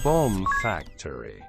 C: Bomb factory.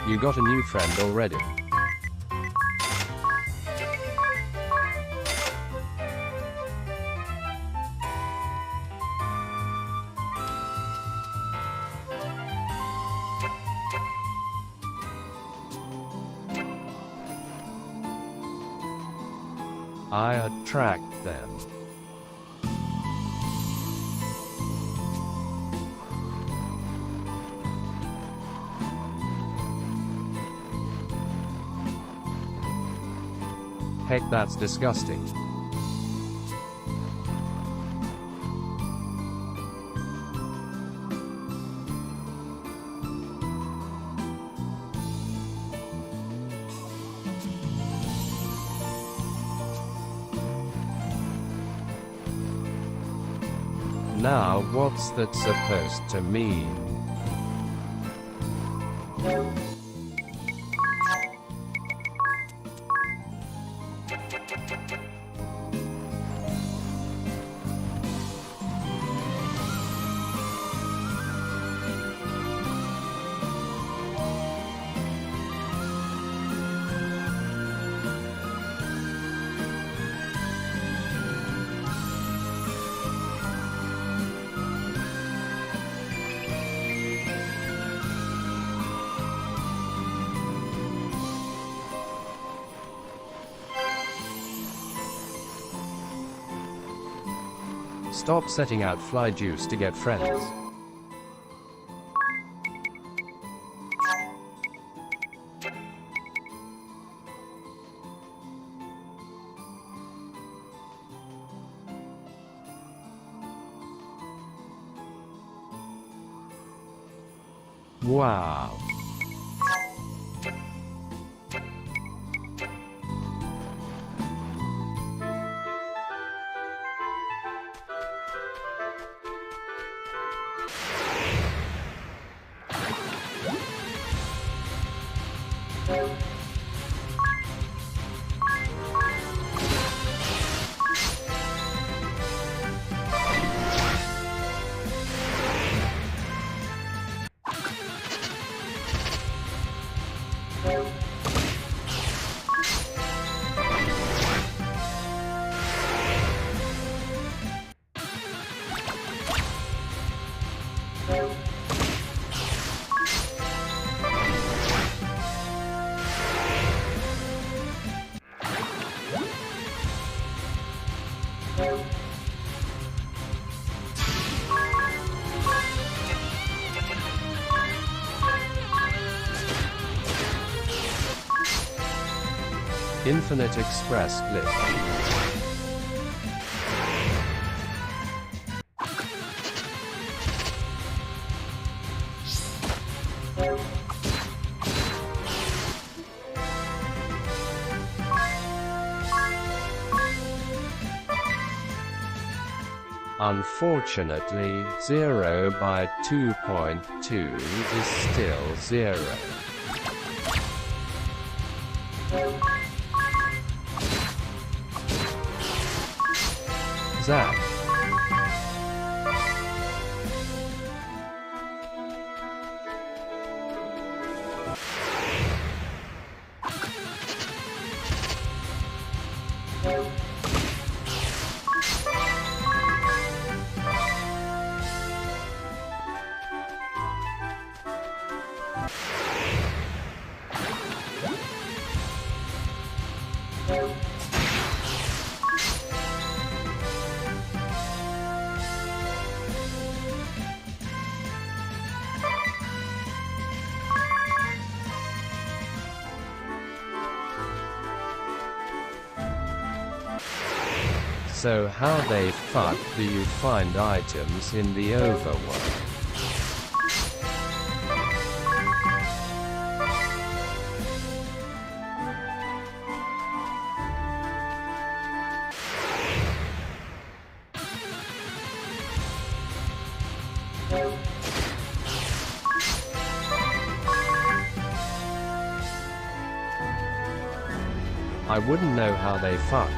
C: You got a new friend already. I attract them. Heck, that's disgusting. Now, what's that supposed to mean? Stop setting out fly juice to get friends. Wow. Infinite Express lift. Unfortunately, 0 by 2.2 is still 0. Zap. So how the fuck do you find items in the overworld? I wouldn't know how they fuck.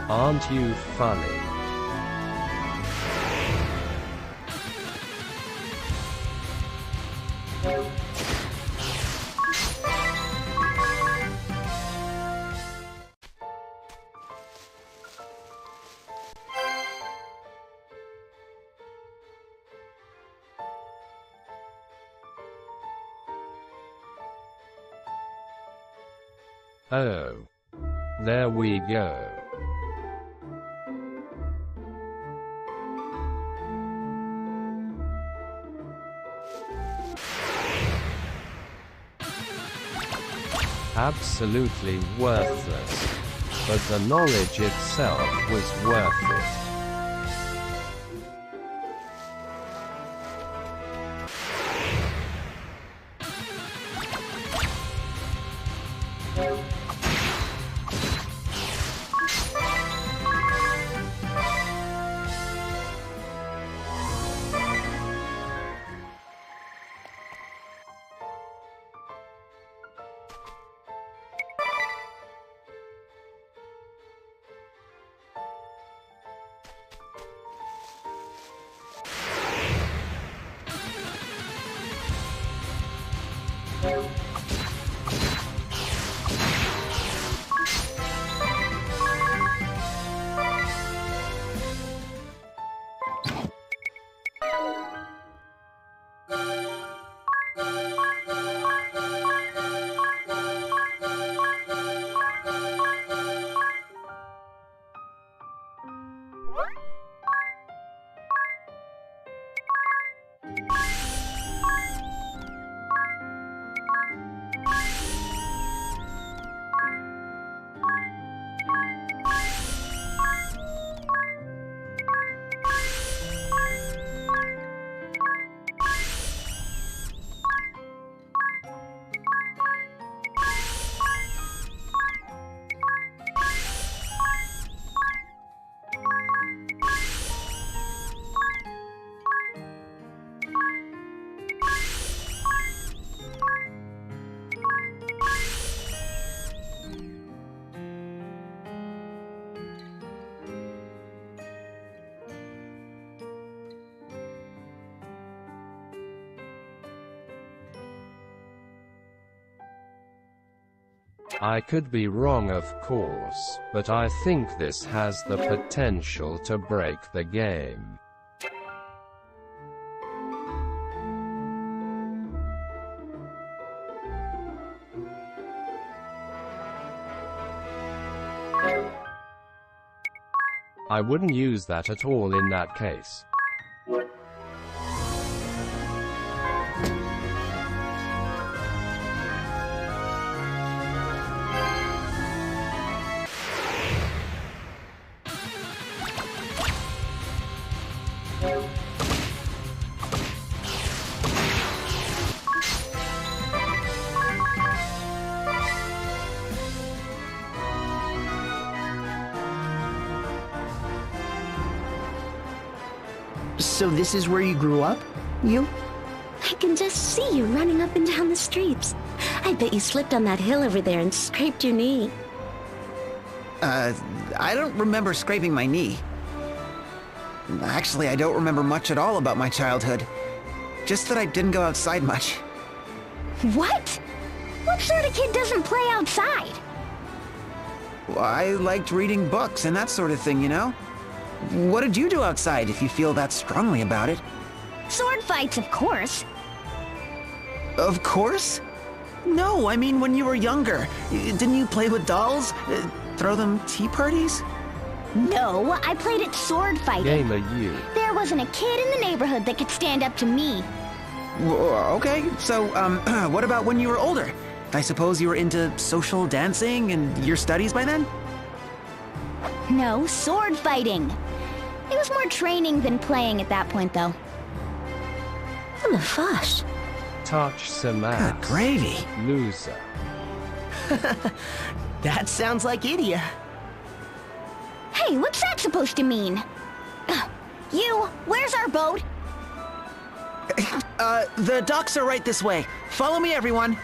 C: Aren't you funny? Oh. There we go. Absolutely worthless. But the knowledge itself was worth it. I could be wrong, of course, but I think this has the potential to break the game. I wouldn't use that at all in that case.
G: So this is where you grew up? You?
D: I can just see you running up and down the streets. I bet you slipped on that hill over there and scraped your knee.
B: I don't remember scraping my knee. Actually, I don't remember much at all about my childhood. Just that I didn't go outside much.
E: What? What sort of kid doesn't play outside?
B: Well, I liked reading books and that sort of thing, you know? What did you do outside, if you feel that strongly about it?
E: Sword fights, of course.
B: Of course? No, I mean when you were younger. Didn't you play with dolls? Throw them tea parties?
E: No, I played at sword fighting.
C: Gamer you.
E: There wasn't a kid in the neighborhood that could stand up to me.
B: Okay, so, what about when you were older? I suppose you were into social dancing and your studies by then?
E: No, sword fighting. It was more training than playing at that point, though.
D: Oh, gosh.
C: Touch some ass.
B: Good gravy.
C: Loser.
G: That sounds like Idia.
E: Hey, what's that supposed to mean? You, where's our boat?
B: The docks are right this way. Follow me, everyone.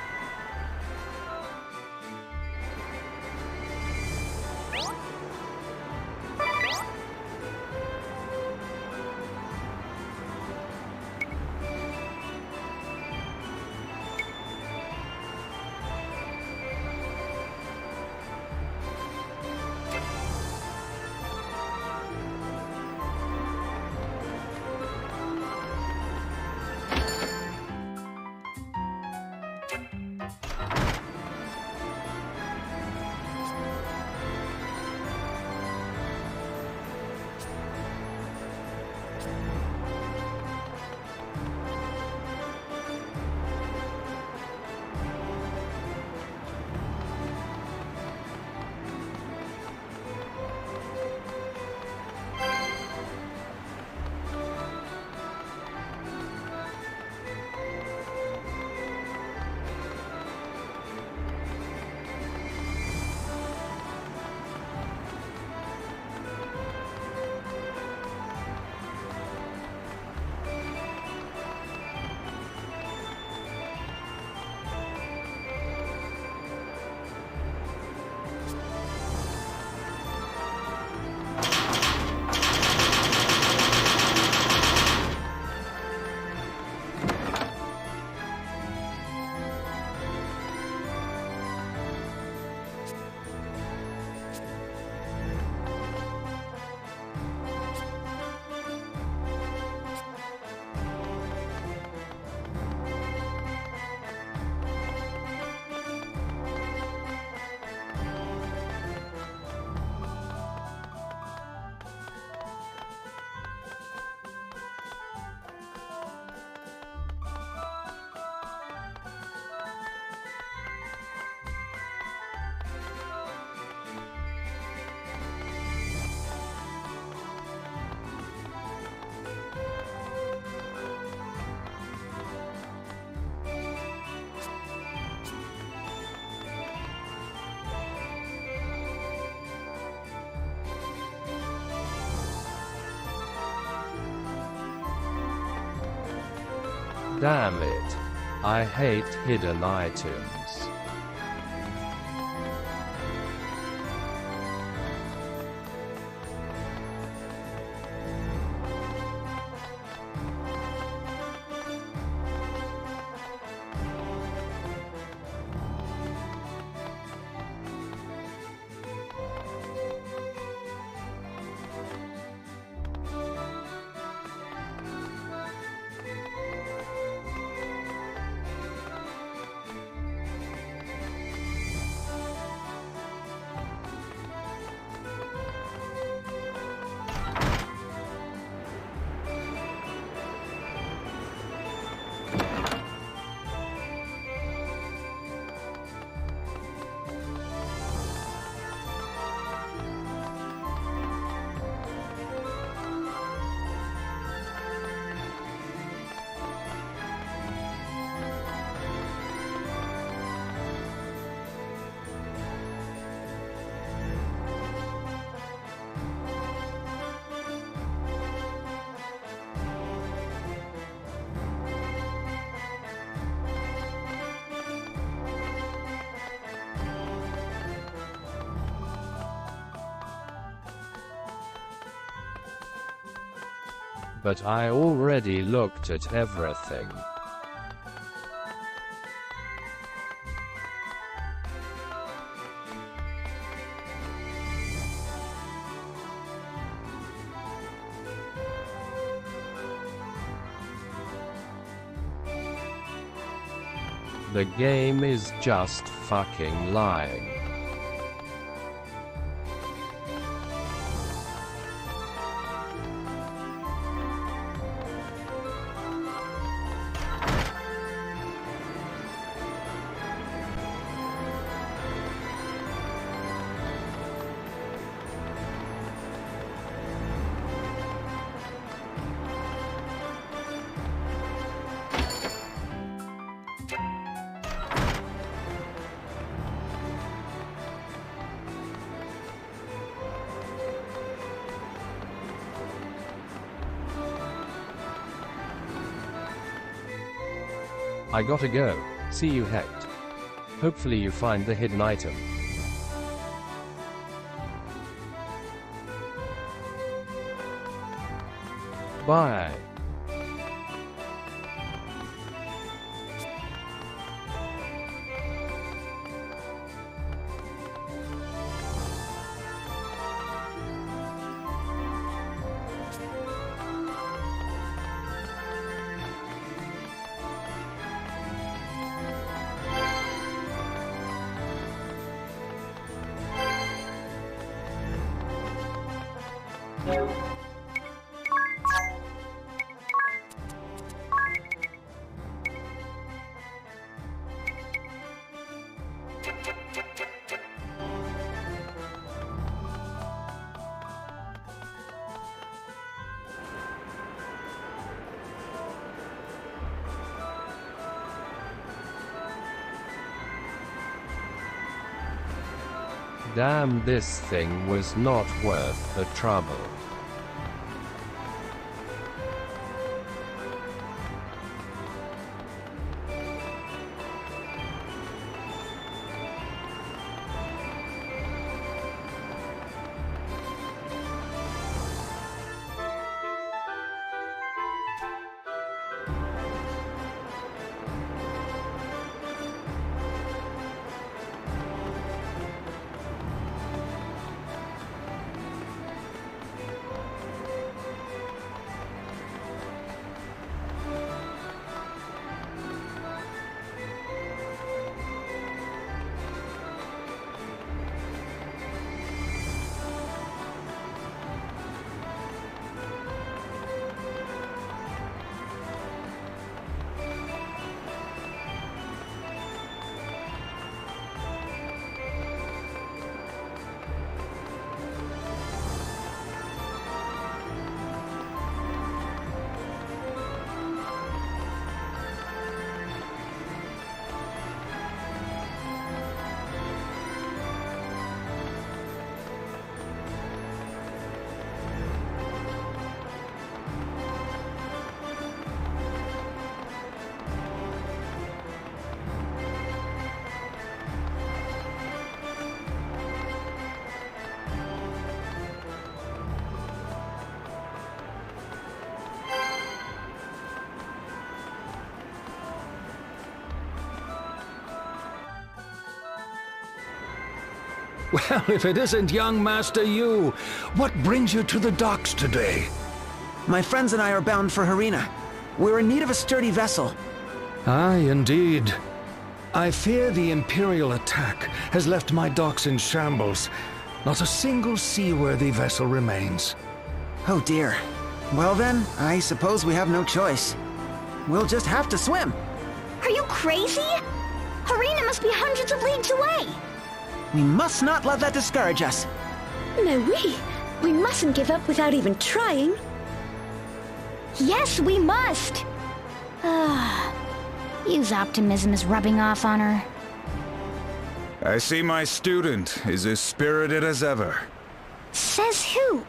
C: Damn it. I hate hidden items. but I already looked at everything. The game is just fucking lying. I gotta go. See you, Hecht. Hopefully you find the hidden item. Bye. Damn, this thing was not worth the trouble.
L: Well, if it isn't young Master Yu, what brings you to the docks today?
B: My friends and I are bound for Harina. We're in need of a sturdy vessel.
L: Aye, indeed. I fear the Imperial attack has left my docks in shambles. Not a single seaworthy vessel remains.
B: Oh dear. Well then, I suppose we have no choice. We'll just have to swim.
E: Are you crazy? Harina must be hundreds of leagues away.
B: We must not let that discourage us.
D: No, we mustn't give up without even trying.
E: Yes, we must. Yu's optimism is rubbing off on her.
K: I see my student is as spirited as ever.
E: Says who?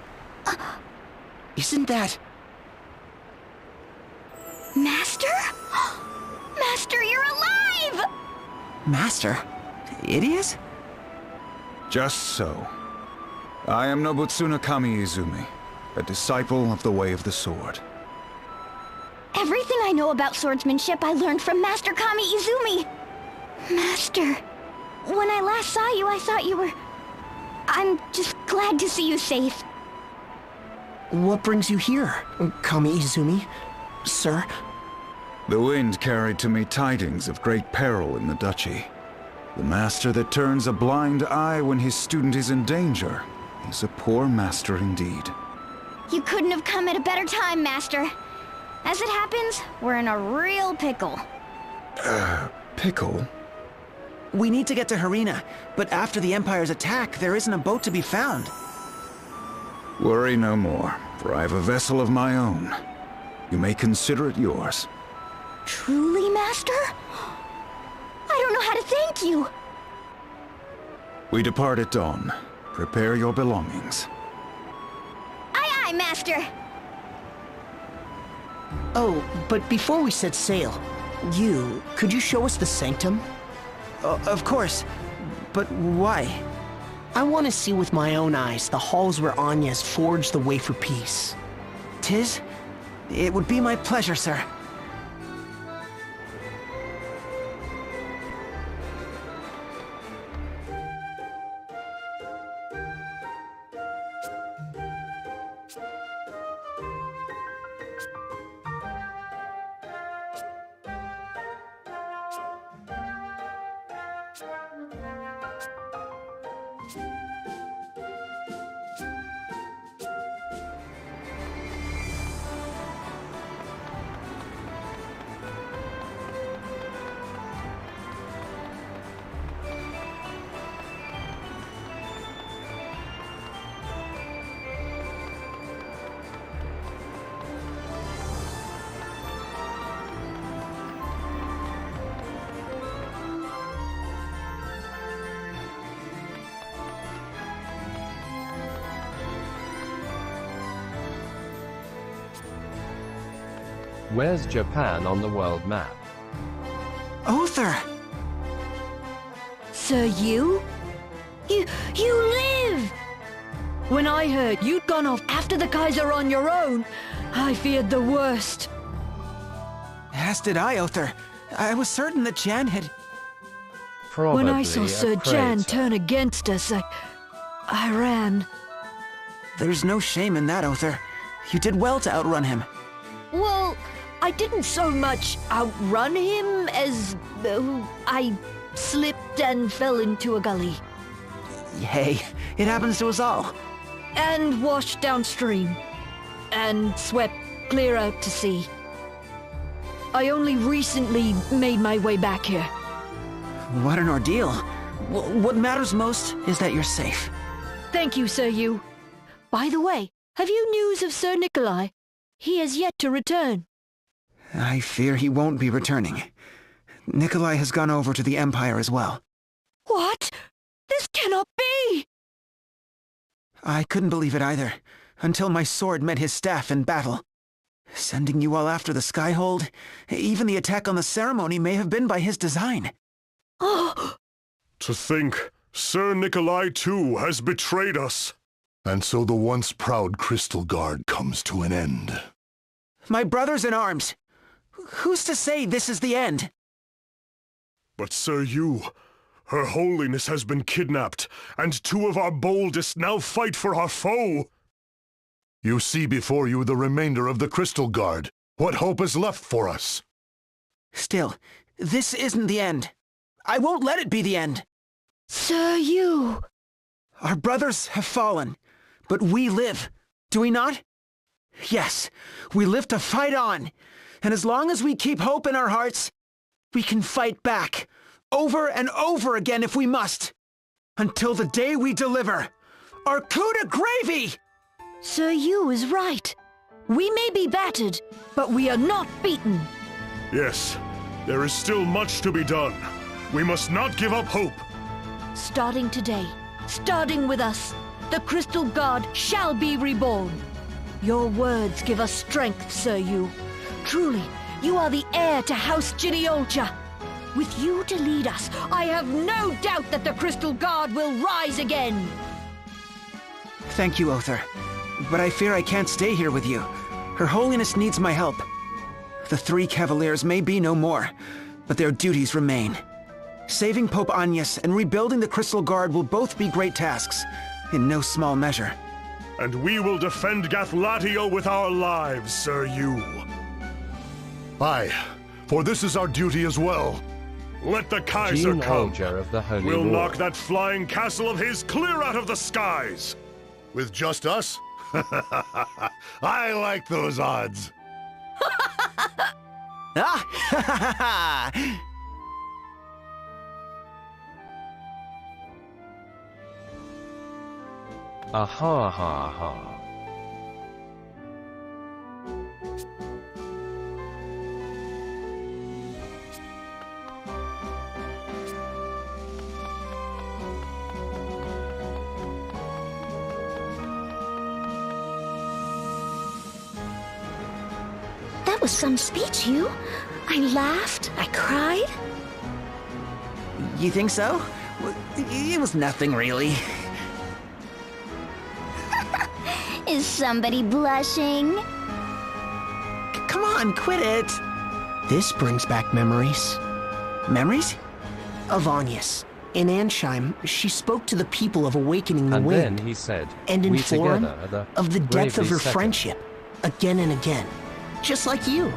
B: Isn't that...
E: Master? Master, you're alive!
B: Master? Idiot?
K: Just so. I am Nobutsuna Kami Izumi, a disciple of the Way of the Sword.
E: Everything I know about swordsmanship I learned from Master Kami Izumi. Master, when I last saw you, I thought you were... I'm just glad to see you safe.
G: What brings you here, Kami Izumi? Sir?
K: The wind carried to me tidings of great peril in the duchy. The master that turns a blind eye when his student is in danger is a poor master indeed.
E: You couldn't have come at a better time, Master. As it happens, we're in a real pickle.
K: Pickle?
B: We need to get to Harina, but after the Empire's attack, there isn't a boat to be found.
K: Worry no more, for I have a vessel of my own. You may consider it yours.
E: Truly, Master? I don't know how to thank you.
K: We depart at dawn. Prepare your belongings.
E: Aye, aye, Master.
G: Oh, but before we set sail, could you show us the sanctum?
B: Of course. But why?
G: I want to see with my own eyes the halls where Anya has forged the way for peace.
B: Tis? It would be my pleasure, sir.
C: Where's Japan on the world map?
B: Othar!
M: Sir, you? You live! When I heard you'd gone off after the Kaiser on your own, I feared the worst.
B: As did I, Othar. I was certain that Jan had...
C: Probably
M: when I saw Sir Jan turn against us, I ran.
B: There's no shame in that, Othar. You did well to outrun him.
M: Well, I didn't so much outrun him as I slipped and fell into a gully.
B: Hey, it happens to us all.
M: And washed downstream. And swept clear out to sea. I only recently made my way back here.
B: What an ordeal. What matters most is that you're safe.
M: Thank you, Sir Yu. By the way, have you news of Sir Nikolai? He has yet to return.
B: I fear he won't be returning. Nikolai has gone over to the Empire as well.
M: What? This cannot be!
B: I couldn't believe it either, until my sword met his staff in battle. Sending you all after the Skyhold, even the attack on the ceremony may have been by his design.
M: Oh!
N: To think, Sir Nikolai too has betrayed us. And so the once proud Crystal Guard comes to an end.
B: My brothers in arms! Who's to say this is the end?
N: But Sir Yu, Her Holiness has been kidnapped, and two of our boldest now fight for our foe. You see before you the remainder of the Crystal Guard. What hope is left for us?
B: Still, this isn't the end. I won't let it be the end.
M: Sir Yu!
B: Our brothers have fallen, but we live, do we not? Yes, we live to fight on, and as long as we keep hope in our hearts, we can fight back, over and over again if we must, until the day we deliver our coup de gravy!
M: Sir Yu is right. We may be battered, but we are not beaten.
N: Yes, there is still much to be done. We must not give up hope.
M: Starting today, starting with us, the Crystal Guard shall be reborn. Your words give us strength, Sir Yu. Truly, you are the heir to House Jinnyolcha. With you to lead us, I have no doubt that the Crystal Guard will rise again.
B: Thank you, Othar. But I fear I can't stay here with you. Her Holiness needs my help. The three Cavaliers may be no more, but their duties remain. Saving Pope Agnes and rebuilding the Crystal Guard will both be great tasks, in no small measure.
N: And we will defend Gathlatio with our lives, Sir Yu. Aye, for this is our duty as well. Let the Kaiser
C: Jean
N: come.
C: Olger of the Holy
N: We'll
C: War.
N: knock that flying castle of his clear out of the skies. With just us? I like those odds.
B: Ah!
C: Aha ha ha.
D: That was some speech, you. I laughed, I cried.
B: You think so? It was nothing, really.
E: Is somebody blushing?
B: Come on, quit it.
G: This brings back memories.
B: Memories?
G: Of Agnes. In Ansheim, she spoke to the people of awakening the
C: And
G: wind.
C: then he said,
G: and
C: "We
G: informed
C: together are the
G: of the depth of
C: bravely
G: her
C: second."
G: friendship. Again and again. Just like you.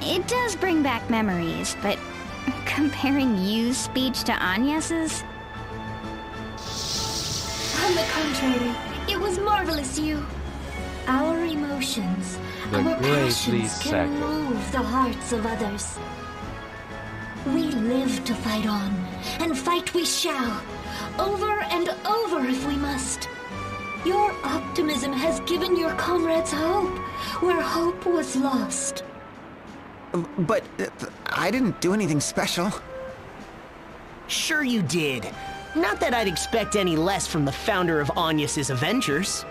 E: It does bring back memories, but comparing Yu's speech to Agnes's?
O: On the contrary, it was marvelous, you. Our emotions,
C: The
O: our
C: bravely
O: passions can
C: second.
O: move the hearts of others. We live to fight on, and fight we shall, over and over if we must. Your optimism has given your comrades hope, where hope was lost.
B: But I didn't do anything special.
G: Sure you did. Not that I'd expect any less from the founder of Agnes's Avengers.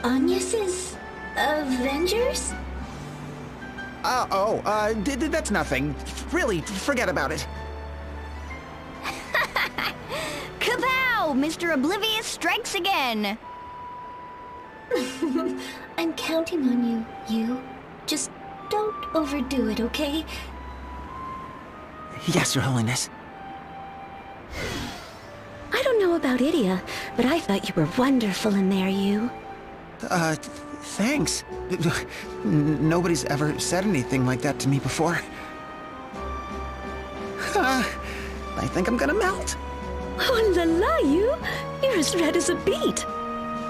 O: Agnes's Avengers?
B: That's nothing. Really, forget about it.
E: Kapow! Mr. Oblivious strikes again!
O: I'm counting on you, you. Just don't overdo it, okay?
B: Yes, Your Holiness.
D: I don't know about Idia, but I thought you were wonderful in there, you.
B: Thanks. Nobody's ever said anything like that to me before. I think I'm gonna melt.
D: Oh la la, you! You're as red as a beet.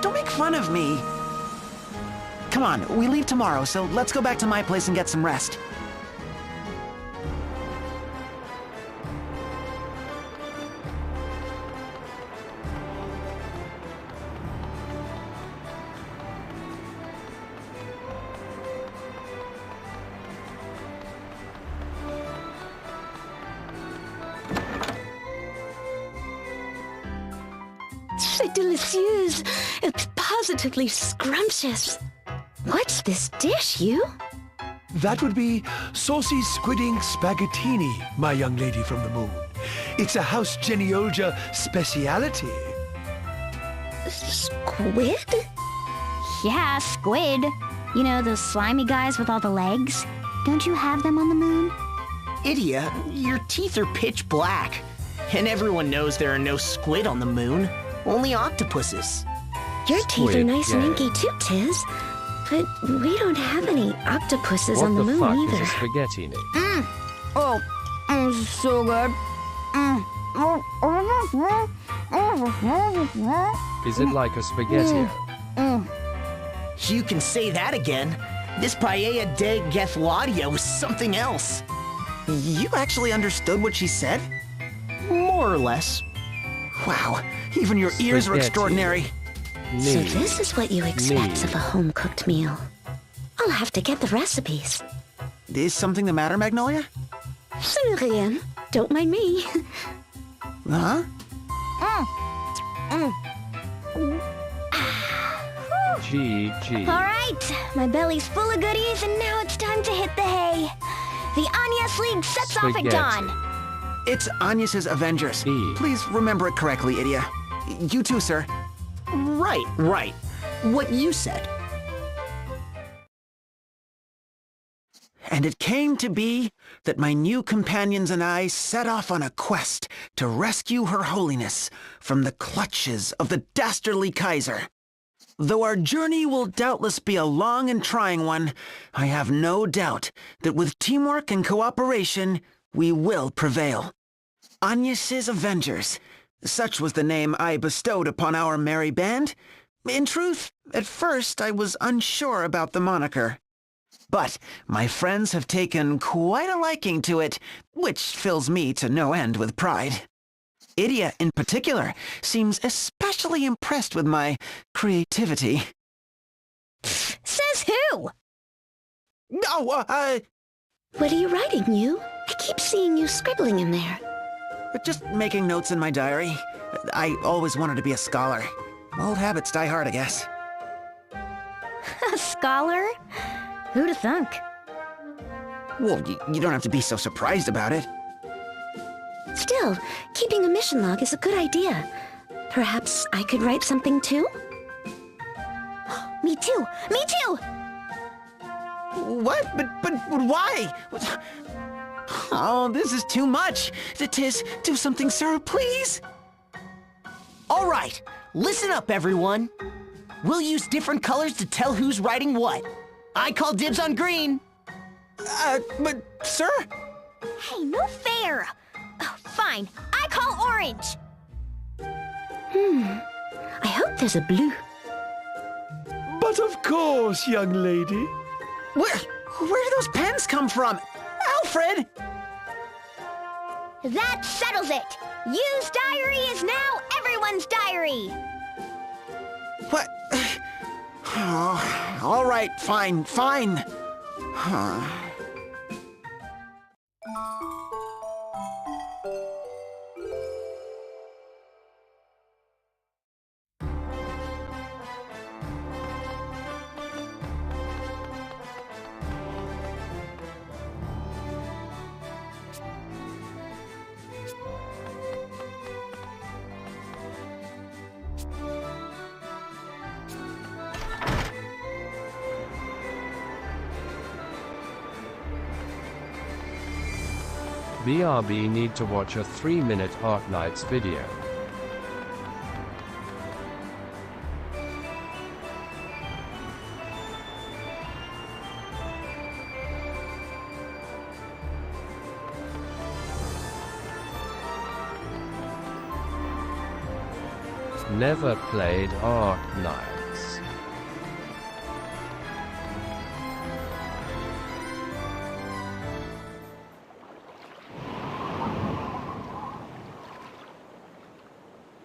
B: Don't make fun of me. Come on, we leave tomorrow, so let's go back to my place and get some rest.
D: C'est delicieuse. It's positively scrumptious. What's this dish, you?
P: That would be saucy squidding spaghettini, my young lady from the moon. It's a House Geniolja speciality.
D: Squid?
E: Yeah, squid. You know, those slimy guys with all the legs? Don't you have them on the moon?
G: Idia, your teeth are pitch black. And everyone knows there are no squid on the moon. Only octopuses.
D: Your teeth are
C: Squid,
D: nice and
C: yeah.
D: inky too, Tiz. But we don't have any octopuses on the
C: What the
D: moon
C: fuck
D: either.
C: is a spaghettini?
E: Oh, so good.
C: Is it like a spaghetti?
G: You can say that again. This paella de Gathlatio is something else.
B: You actually understood what she said?
G: More or less.
B: Wow, even your ears are
C: Spaghetti.
B: extraordinary.
D: So
C: Nee.
D: this is what you expect
C: Nee.
D: of a home-cooked meal. I'll have to get the recipes.
B: Is something the matter, Magnolia?
D: C'est rien. Don't mind me.
B: Huh?
C: GG.
E: All right, my belly's full of goodies, and now it's time to hit the hay. The Agnes League sets off at
C: Spaghetti.
E: dawn.
B: It's Agnes's Avengers.
C: E.
B: Please remember it correctly, Idia. You too, sir.
G: Right. What you said.
B: And it came to be that my new companions and I set off on a quest to rescue Her Holiness from the clutches of the dastardly Kaiser. Though our journey will doubtless be a long and trying one, I have no doubt that with teamwork and cooperation, we will prevail. Agnes's Avengers. Such was the name I bestowed upon our merry band. In truth, at first I was unsure about the moniker. But my friends have taken quite a liking to it, which fills me to no end with pride. Idia, in particular, seems especially impressed with my creativity.
D: Says who?
B: No,
D: What are you writing, you? I keep seeing you scribbling in there.
B: Just making notes in my diary. I always wanted to be a scholar. Old habits die hard, I guess.
D: A scholar? Who'd have thunk?
B: Well, you don't have to be so surprised about it.
D: Still, keeping a mission log is a good idea. Perhaps I could write something too? Me too! Me too!
B: What? But why? Oh, this is too much. Tis, do something, sir, please.
G: All right, listen up, everyone. We'll use different colors to tell who's writing what. I call dibs on green.
B: But, sir?
E: Hey, no fair! Oh, fine, I call orange.
D: I hope there's a blue.
P: But of course, young lady.
B: Where do those pens come from? Alfred!
E: That settles it! Yu's diary is now everyone's diary!
B: What? Oh, all right, fine.
C: BRB need to watch a 3-minute Arknights video. Never played Arknights.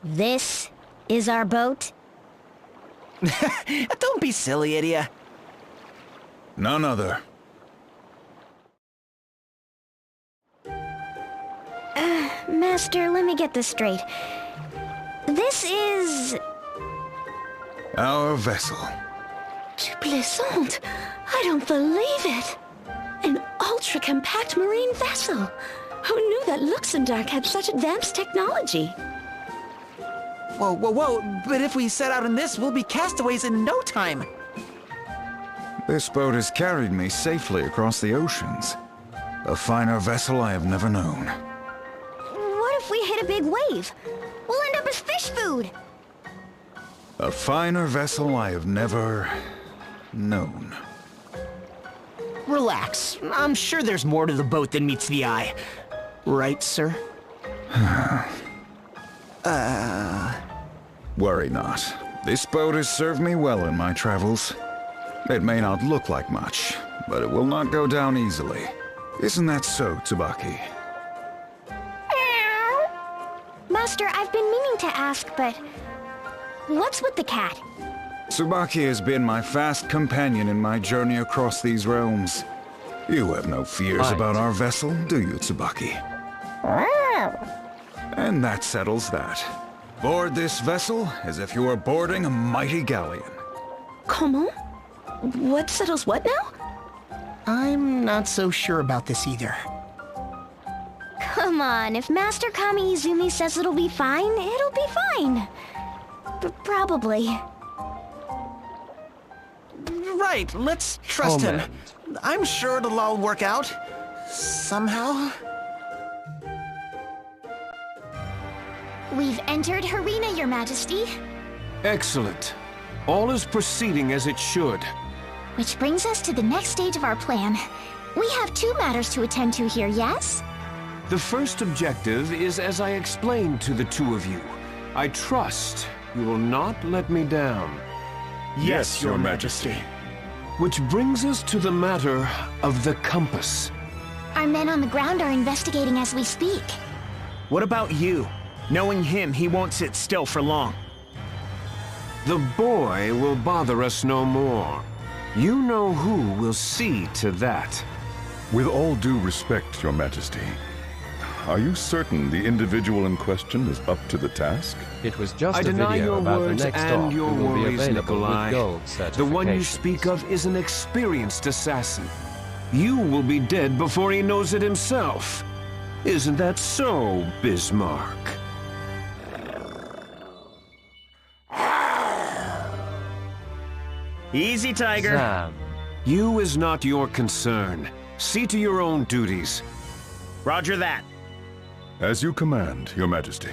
E: This is our boat?
B: Don't be silly, Idia.
K: None other.
E: Master, let me get this straight. This is...
K: Our vessel.
D: Tu plaisante! I don't believe it! An ultra-compact marine vessel! Who knew that Luxembourg had such advanced technology?
B: Whoa, but if we set out in this, we'll be castaways in no time.
K: This boat has carried me safely across the oceans. A finer vessel I have never known.
E: What if we hit a big wave? We'll end up as fish food!
K: A finer vessel I have never known.
G: Relax. I'm sure there's more to the boat than meets the eye. Right, sir?
K: Worry not. This boat has served me well in my travels. It may not look like much, but it will not go down easily. Isn't that so, Tsubaki?
E: Master, I've been meaning to ask, but... what's with the cat?
K: Tsubaki has been my fast companion in my journey across these realms. You have no fears about our vessel, do you, Tsubaki? And that settles that. Board this vessel as if you were boarding a mighty galleon.
D: Comment? What settles what now?
G: I'm not so sure about this either.
E: Come on, if Master Kami Izumi says it'll be fine, it'll be fine. Probably.
B: Right, let's trust him. I'm sure it'll all work out. Somehow.
E: We've entered Harina, Your Majesty.
Q: Excellent. All is proceeding as it should.
E: Which brings us to the next stage of our plan. We have 2 matters to attend to here, yes?
Q: The first objective is as I explained to the 2 of you. I trust you will not let me down.
H: Yes, Your Majesty.
Q: Which brings us to the matter of the compass.
E: Our men on the ground are investigating as we speak.
H: What about you? Knowing him, he won't sit still for long.
Q: The boy will bother us no more. You know who will see to that.
A: With all due respect, Your Majesty, are you certain the individual in question is up to the task?
C: It was just
Q: I
C: a
Q: deny
C: video
Q: your
C: about
Q: words
C: the next
Q: and
C: doc
Q: your
C: who will be
Q: worries,
C: available
Q: Nikolai.
C: with gold
Q: The one you
C: certifications.
Q: speak of is an experienced assassin. You will be dead before he knows it himself. Isn't that so, Bismarck?
H: Easy, Tiger.
C: Sam.
Q: You is not your concern. See to your own duties.
H: Roger that.
A: As you command, Your Majesty.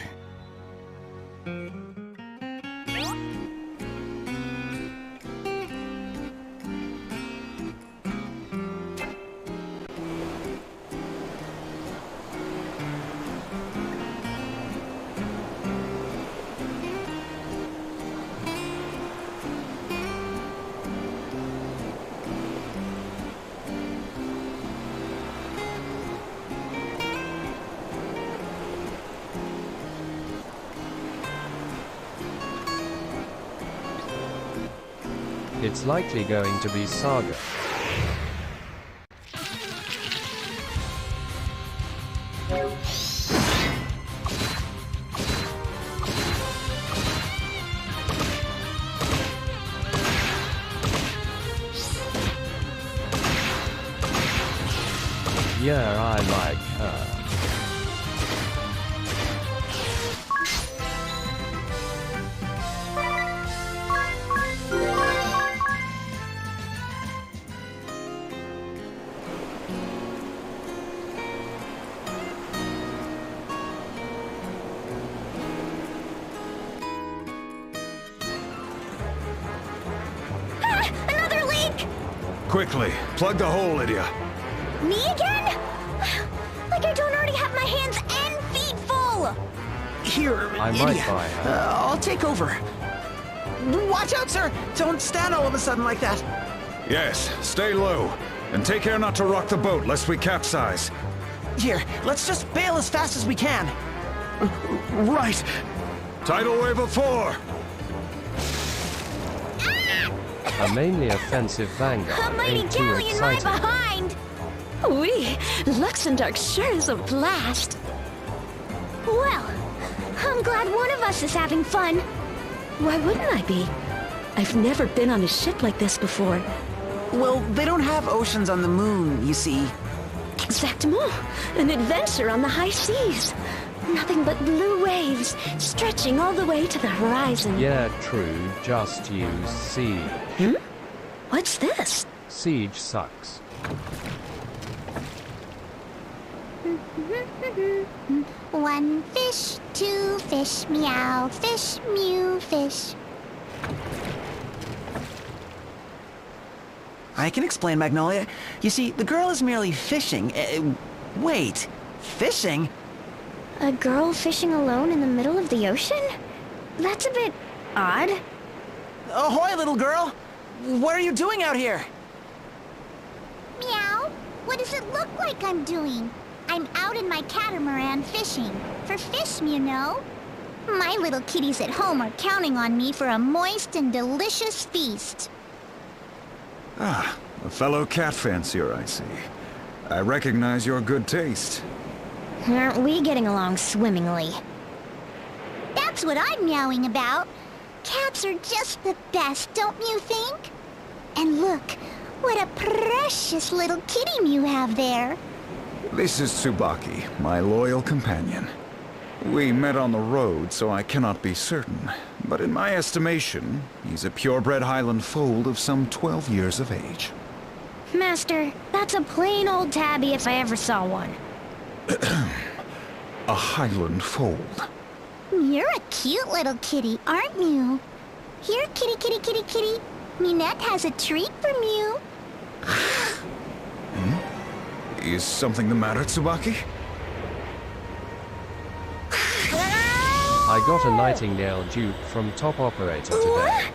C: It's likely going to be Saga. Yeah, I like her.
E: Another leak!
K: Quickly, plug the hole, Lydia.
E: Me again? Like I don't already have my hands and feet full!
B: Here,
C: I might
B: Lydia.
C: buy her.
B: I'll take over. Watch out, sir! Don't stand all of a sudden like that.
K: Yes, stay low. And take care not to rock the boat, lest we capsize.
B: Here, let's just bail as fast as we can. Right.
K: Tidal wave of 4!
C: A mainly offensive vanguard
E: A mighty
C: ain't too
E: galleon right
C: exciting.
E: behind!
D: Oui, Luxembourg sure is a blast.
E: Well, I'm glad one of us is having fun.
D: Why wouldn't I be? I've never been on a ship like this before.
B: Well, they don't have oceans on the moon, you see.
D: Exactement. An adventure on the high seas. Nothing but blue waves, stretching all the way to the horizon.
C: Yeah, true. Just use Siege.
D: What's this?
C: Siege sucks.
E: One fish, 2 fish, meow, fish, mew, fish.
B: I can explain, Magnolia. You see, the girl is merely fishing. Wait, fishing?
E: A girl fishing alone in the middle of the ocean? That's a bit odd.
B: Ahoy, little girl! What are you doing out here?
E: Meow. What does it look like I'm doing? I'm out in my catamaran fishing. For fish, you know. My little kitties at home are counting on me for a moist and delicious feast.
K: Ah, a fellow cat fancier, I see. I recognize your good taste.
E: Aren't we getting along swimmingly? That's what I'm meowing about. Cats are just the best, don't you think? And look, what a precious little kitty you have there.
K: This is Tsubaki, my loyal companion. We met on the road, so I cannot be certain. But in my estimation, he's a purebred Highland foal of some 12 years of age.
E: Master, that's a plain old tabby if I ever saw one.
K: A Highland fold.
O: You're a cute little kitty, aren't you? Here, kitty, kitty, kitty, kitty. Minette has a treat from you.
K: Is something the matter, Tsubaki?
C: I got a nightingale dupe from Top Operator today.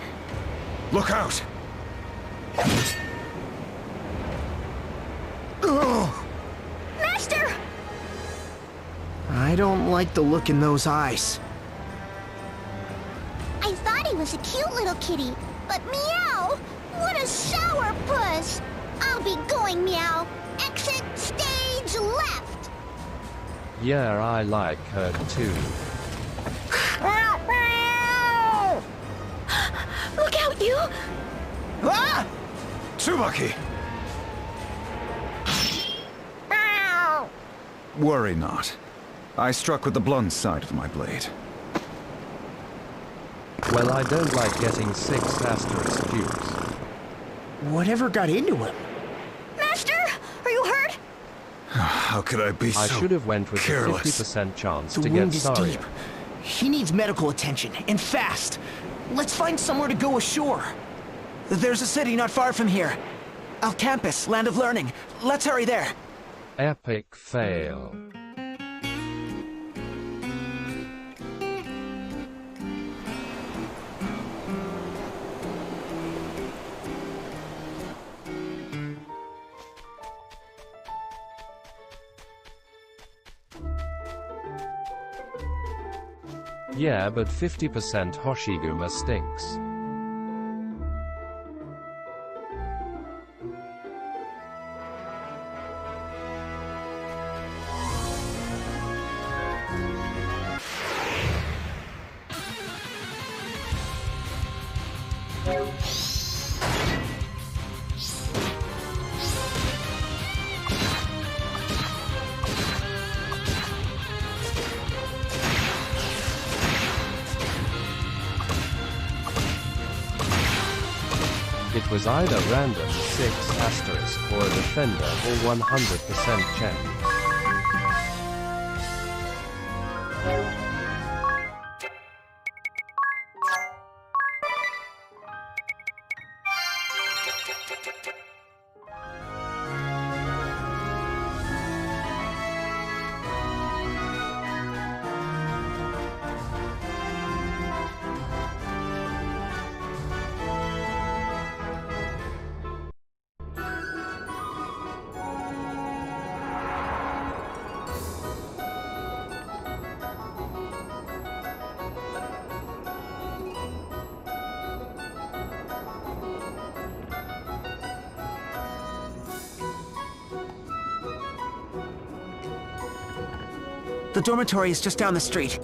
K: Look out!
O: Master!
B: I don't like the look in those eyes.
O: I thought he was a cute little kitty, but meow! What a sourpuss! I'll be going, meow. Exit stage left!
C: Yeah, I like her too.
E: Look out, you!
B: Ah!
K: Tsubaki! Worry not. I struck with the blunt side of my blade.
C: Well, I don't like getting 6 asterisk dupes.
B: Whatever got into him?
O: Master! Are you hurt?
K: How could I be so
C: I should have went with
K: careless?
C: the 50% chance
B: The
C: to
B: wound
C: get
B: is
C: Saria.
B: deep. He needs medical attention, and fast. Let's find somewhere to go ashore. There's a city not far from here. Alcampus, Land of Learning. Let's hurry there.
C: Epic fail. Yeah, but 50% Hoshiguma stinks. It was either random 6 asterisk or a defender or 100% check.
B: The dormitory is just down the street.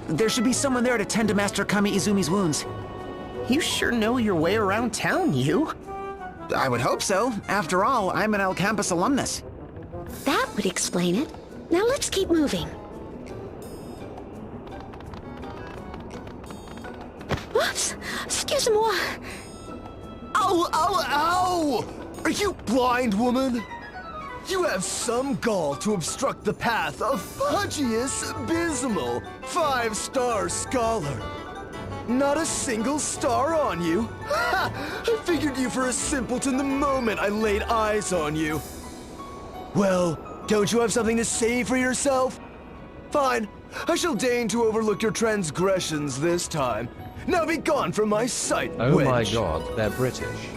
B: There should be someone there to tend to Master Kami Izumi's wounds. You sure know your way around town, you. I would hope so. After all, I'm an El Campus alumnus.
D: That would explain it. Now let's keep moving. Whoops! Excuse-moi.
P: Ow, ow, ow! Are you blind, woman? You have some gall to obstruct the path of Pudgius Bismal, 5-star scholar. Not a single star on you. Ha! I figured you for a simpleton the moment I laid eyes on you. Well, don't you have something to say for yourself? Fine, I shall deign to overlook your transgressions this time. Now be gone from my sight,
C: Oh
P: wench.
C: my god, they're British.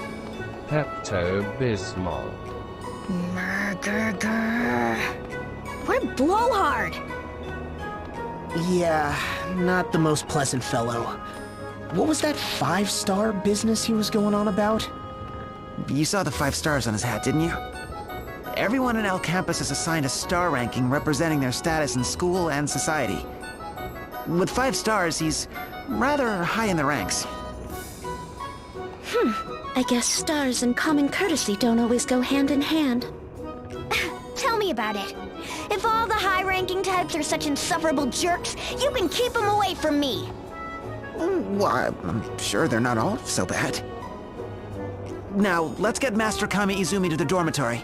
C: Pepto-Bismol.
D: We're blowhard.
B: Yeah, not the most pleasant fellow. What was that 5-star business he was going on about? You saw the 5 stars on his hat, didn't you? Everyone in El Campus is assigned a star ranking representing their status in school and society. With 5 stars, he's rather high in the ranks.
D: I guess stars and common courtesy don't always go hand in hand.
E: Tell me about it. If all the high-ranking types are such insufferable jerks, you can keep them away from me.
B: Well, I'm sure they're not all so bad. Now, let's get Master Kami Izumi to the dormitory.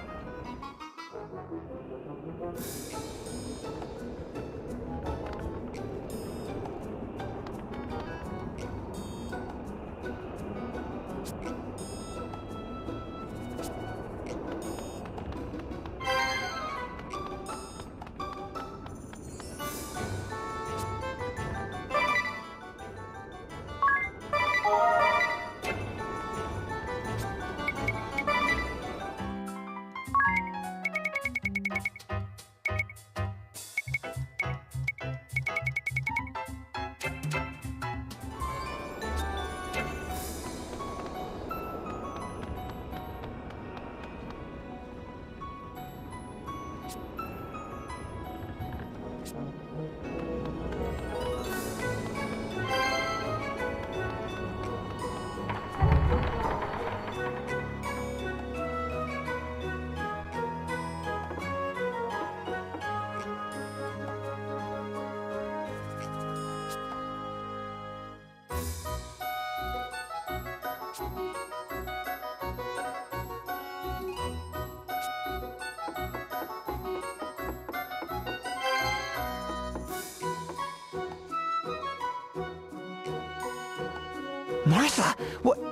B: Martha!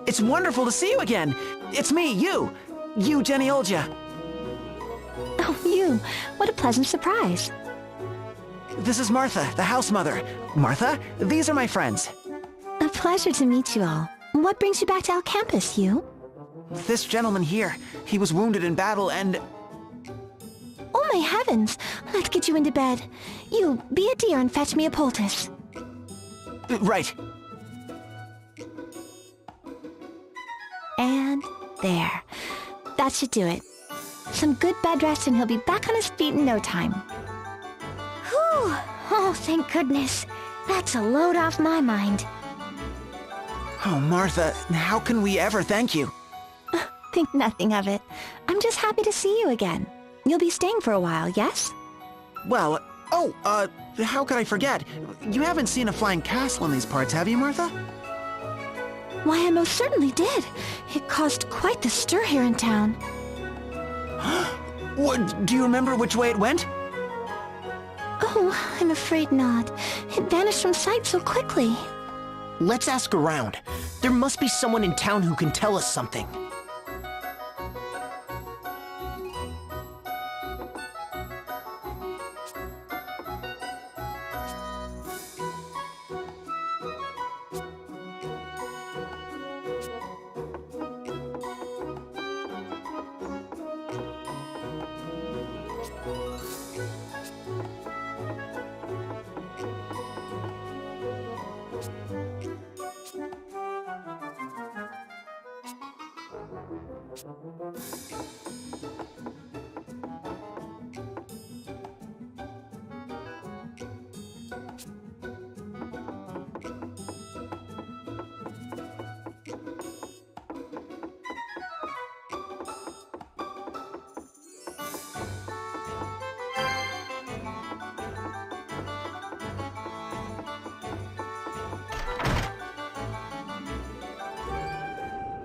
B: It's wonderful to see you again! It's me, you! You, Jenny Olja!
E: Oh, you! What a pleasant surprise.
B: This is Martha, the house mother. Martha, these are my friends.
E: A pleasure to meet you all. What brings you back to Alcampus, you?
B: This gentleman here, he was wounded in battle and...
E: Oh my heavens! Let's get you into bed. You, be a dear and fetch me a poultice.
B: Right.
E: And there. That should do it. Some good bed rest and he'll be back on his feet in no time. Whew! Oh, thank goodness. That's a load off my mind.
B: Oh, Martha, how can we ever thank you?
E: Think nothing of it. I'm just happy to see you again. You'll be staying for a while, yes?
B: Well, how could I forget? You haven't seen a flying castle in these parts, have you, Martha?
E: Why, I most certainly did. It caused quite the stir here in town.
B: What, do you remember which way it went?
E: Oh, I'm afraid not. It vanished from sight so quickly.
G: Let's ask around. There must be someone in town who can tell us something.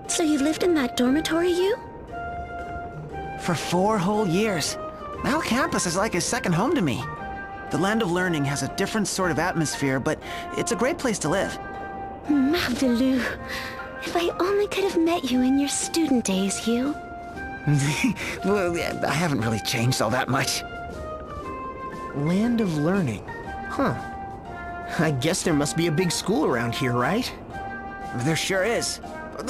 D: So you lived in that dormitory, you?
B: For 4 whole years. Now campus is like a second home to me. The Land of Learning has a different sort of atmosphere, but it's a great place to live.
D: Marvelou. If I only could have met you in your student days, Hugh.
B: Well, I haven't really changed all that much.
G: Land of Learning. Huh. I guess there must be a big school around here, right?
B: There sure is.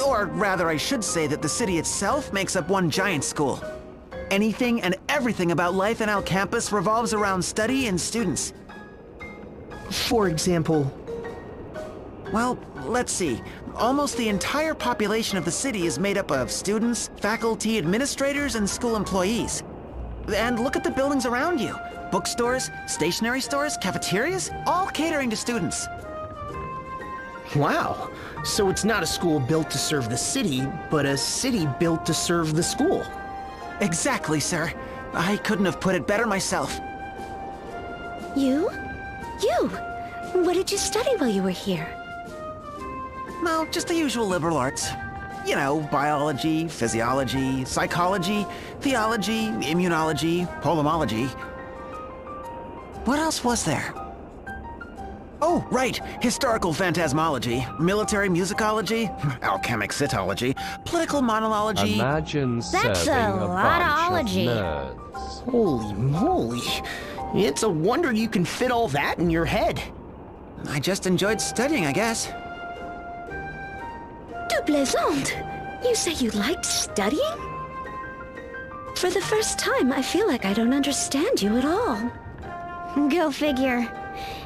B: Or rather, I should say that the city itself makes up one giant school. Anything and everything about life in Alcampus revolves around study and students.
G: For example?
B: Well, let's see. Almost the entire population of the city is made up of students, faculty, administrators, and school employees. And look at the buildings around you. Bookstores, stationery stores, cafeterias, all catering to students.
G: Wow. So it's not a school built to serve the city, but a city built to serve the school.
B: Exactly, sir. I couldn't have put it better myself.
D: You? You? What did you study while you were here?
B: No, just the usual liberal arts. You know, biology, physiology, psychology, theology, immunology, polemology. What else was there? Oh, right. Historical phantasmology, military musicology, alchemic cytology, political monology.
C: Imagine
E: That's
C: serving
E: a
C: a
E: lot of
C: bunch
E: ology.
C: of nerds.
G: Holy moly. It's a wonder you can fit all that in your head.
B: I just enjoyed studying, I guess.
D: Tu plaisantes! You say you liked studying? For the first time, I feel like I don't understand you at all.
E: Go figure.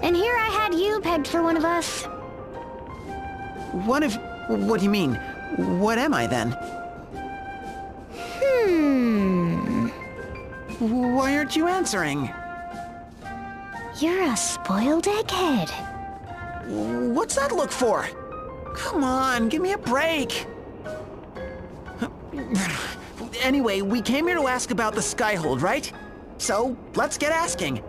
E: And here I had you pegged for one of us.
B: What do you mean? What am I then? Why aren't you answering?
E: You're a spoiled egghead.
B: What's that look for? Come on, give me a break. Anyway, we came here to ask about the Skyhold, right? So, let's get asking.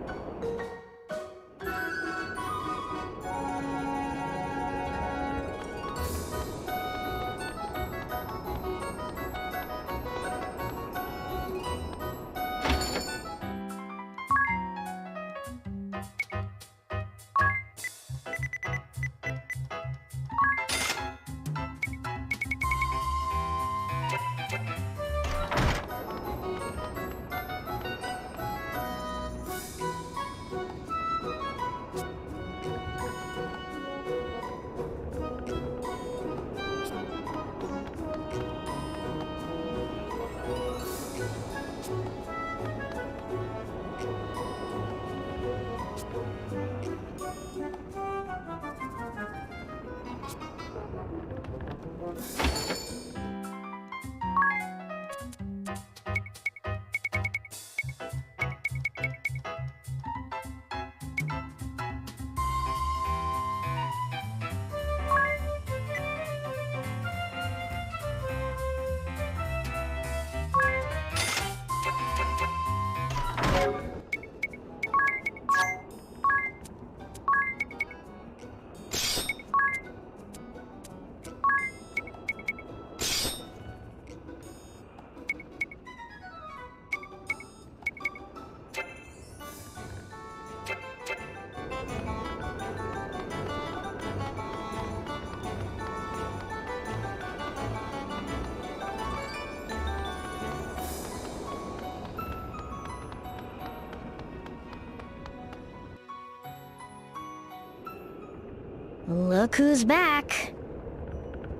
E: Look who's back.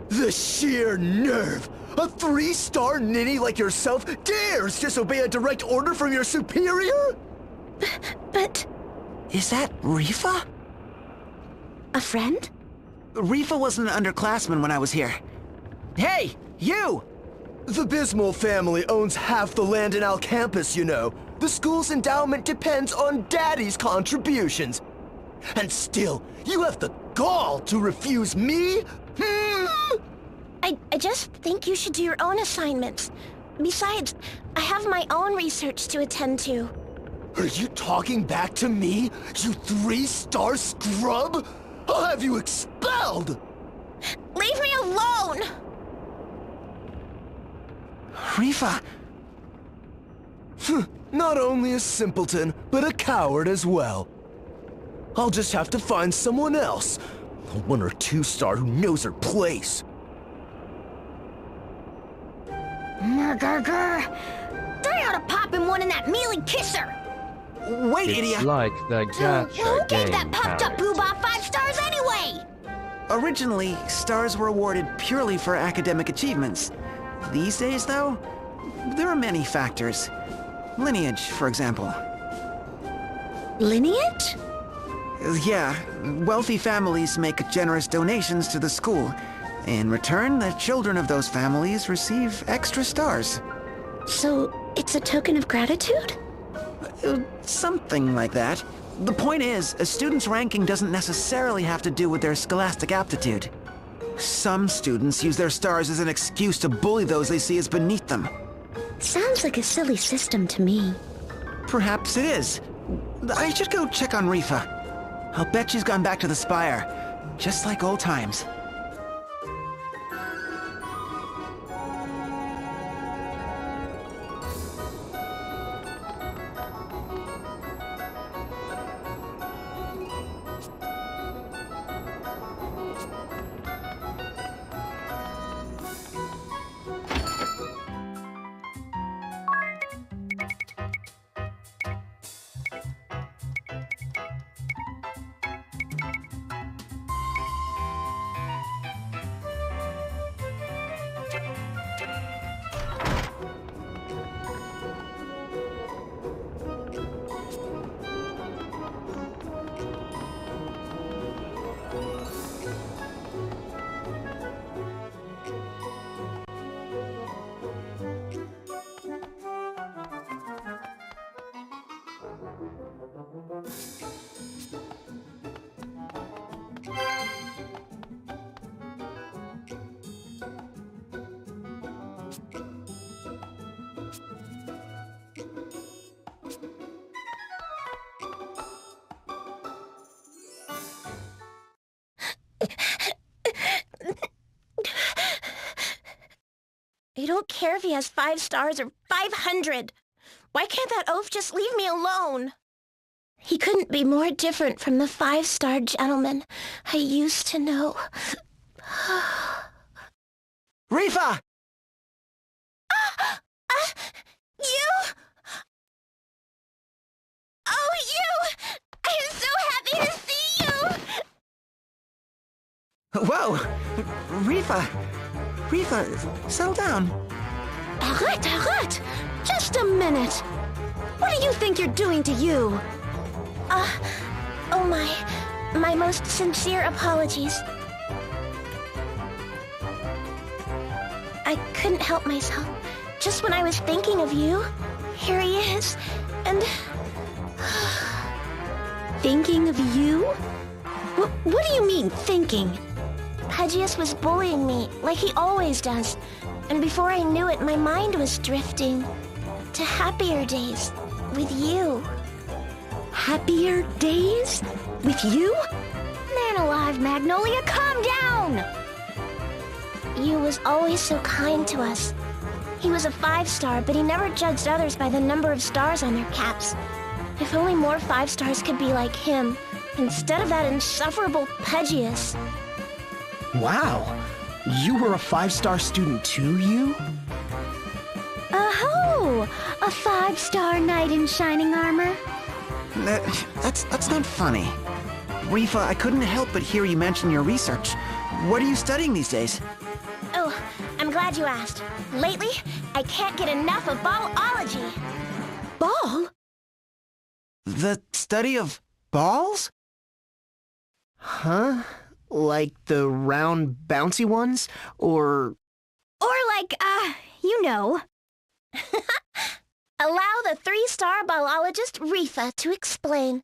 P: The sheer nerve! A 3-star ninny like yourself dares disobey a direct order from your superior?
D: But...
B: Is that Rifa?
D: a friend?
B: Rifa was an underclassman when I was here. Hey, you!
P: The Bismol family owns half the land in Al Campus, you know. The school's endowment depends on Daddy's contributions. And still, you have the gall to refuse me?
E: I just think you should do your own assignments. Besides, I have my own research to attend to.
P: Are you talking back to me, you 3-star scrub? I'll have you expelled!
E: Leave me alone!
B: Rifa!
P: Not only a simpleton, but a coward as well. I'll just have to find someone else. A 1 or 2-star who knows her place.
E: They ought to pop him one in that mealy kisser!
B: Wait,
C: It's
B: idiot!
C: like the gacha
E: Who gave
C: game
E: that puffed-up
C: character.
E: boobah 5 stars anyway?
B: Originally, stars were awarded purely for academic achievements. These days, though, there are many factors. Lineage, for example.
D: Lineage?
B: Yeah, wealthy families make generous donations to the school. In return, the children of those families receive extra stars.
D: So, it's a token of gratitude?
B: Something like that. The point is, a student's ranking doesn't necessarily have to do with their scholastic aptitude. Some students use their stars as an excuse to bully those they see as beneath them.
D: Sounds like a silly system to me.
B: Perhaps it is. I should go check on Rifa. I'll bet she's gone back to the Spire, just like old times.
D: I don't care if he has 5 stars or 500. Why can't that oaf just leave me alone? He couldn't be more different from the 5-star gentleman I used to know.
B: Rifa!
D: You? Oh, you! I'm so happy to see you!
B: Whoa! Rifa! Rifa, settle down.
D: Arrête! Just a minute! What do you think you're doing to you? Oh my most sincere apologies. I couldn't help myself. Just when I was thinking of you, here he is, and... Thinking of you? What do you mean, thinking? Pudgius was bullying me, like he always does, and before I knew it, my mind was drifting to happier days with you. Happier days? With you? Man alive, Magnolia, calm down! You was always so kind to us. He was a 5-star, but he never judged others by the number of stars on their caps. If only more 5-stars could be like him, instead of that insufferable Pudgius.
G: Wow, you were a 5-star student too, you?
E: Oh, a 5-star knight in shining armor?
B: That's not funny. Rifa, I couldn't help but hear you mention your research. What are you studying these days?
D: Oh, I'm glad you asked. Lately, I can't get enough of ballology.
B: Ball? The study of balls?
G: Huh? Like the round, bouncy ones? Or
D: like, you know. Allow the 3-star ballologist Rifa to explain.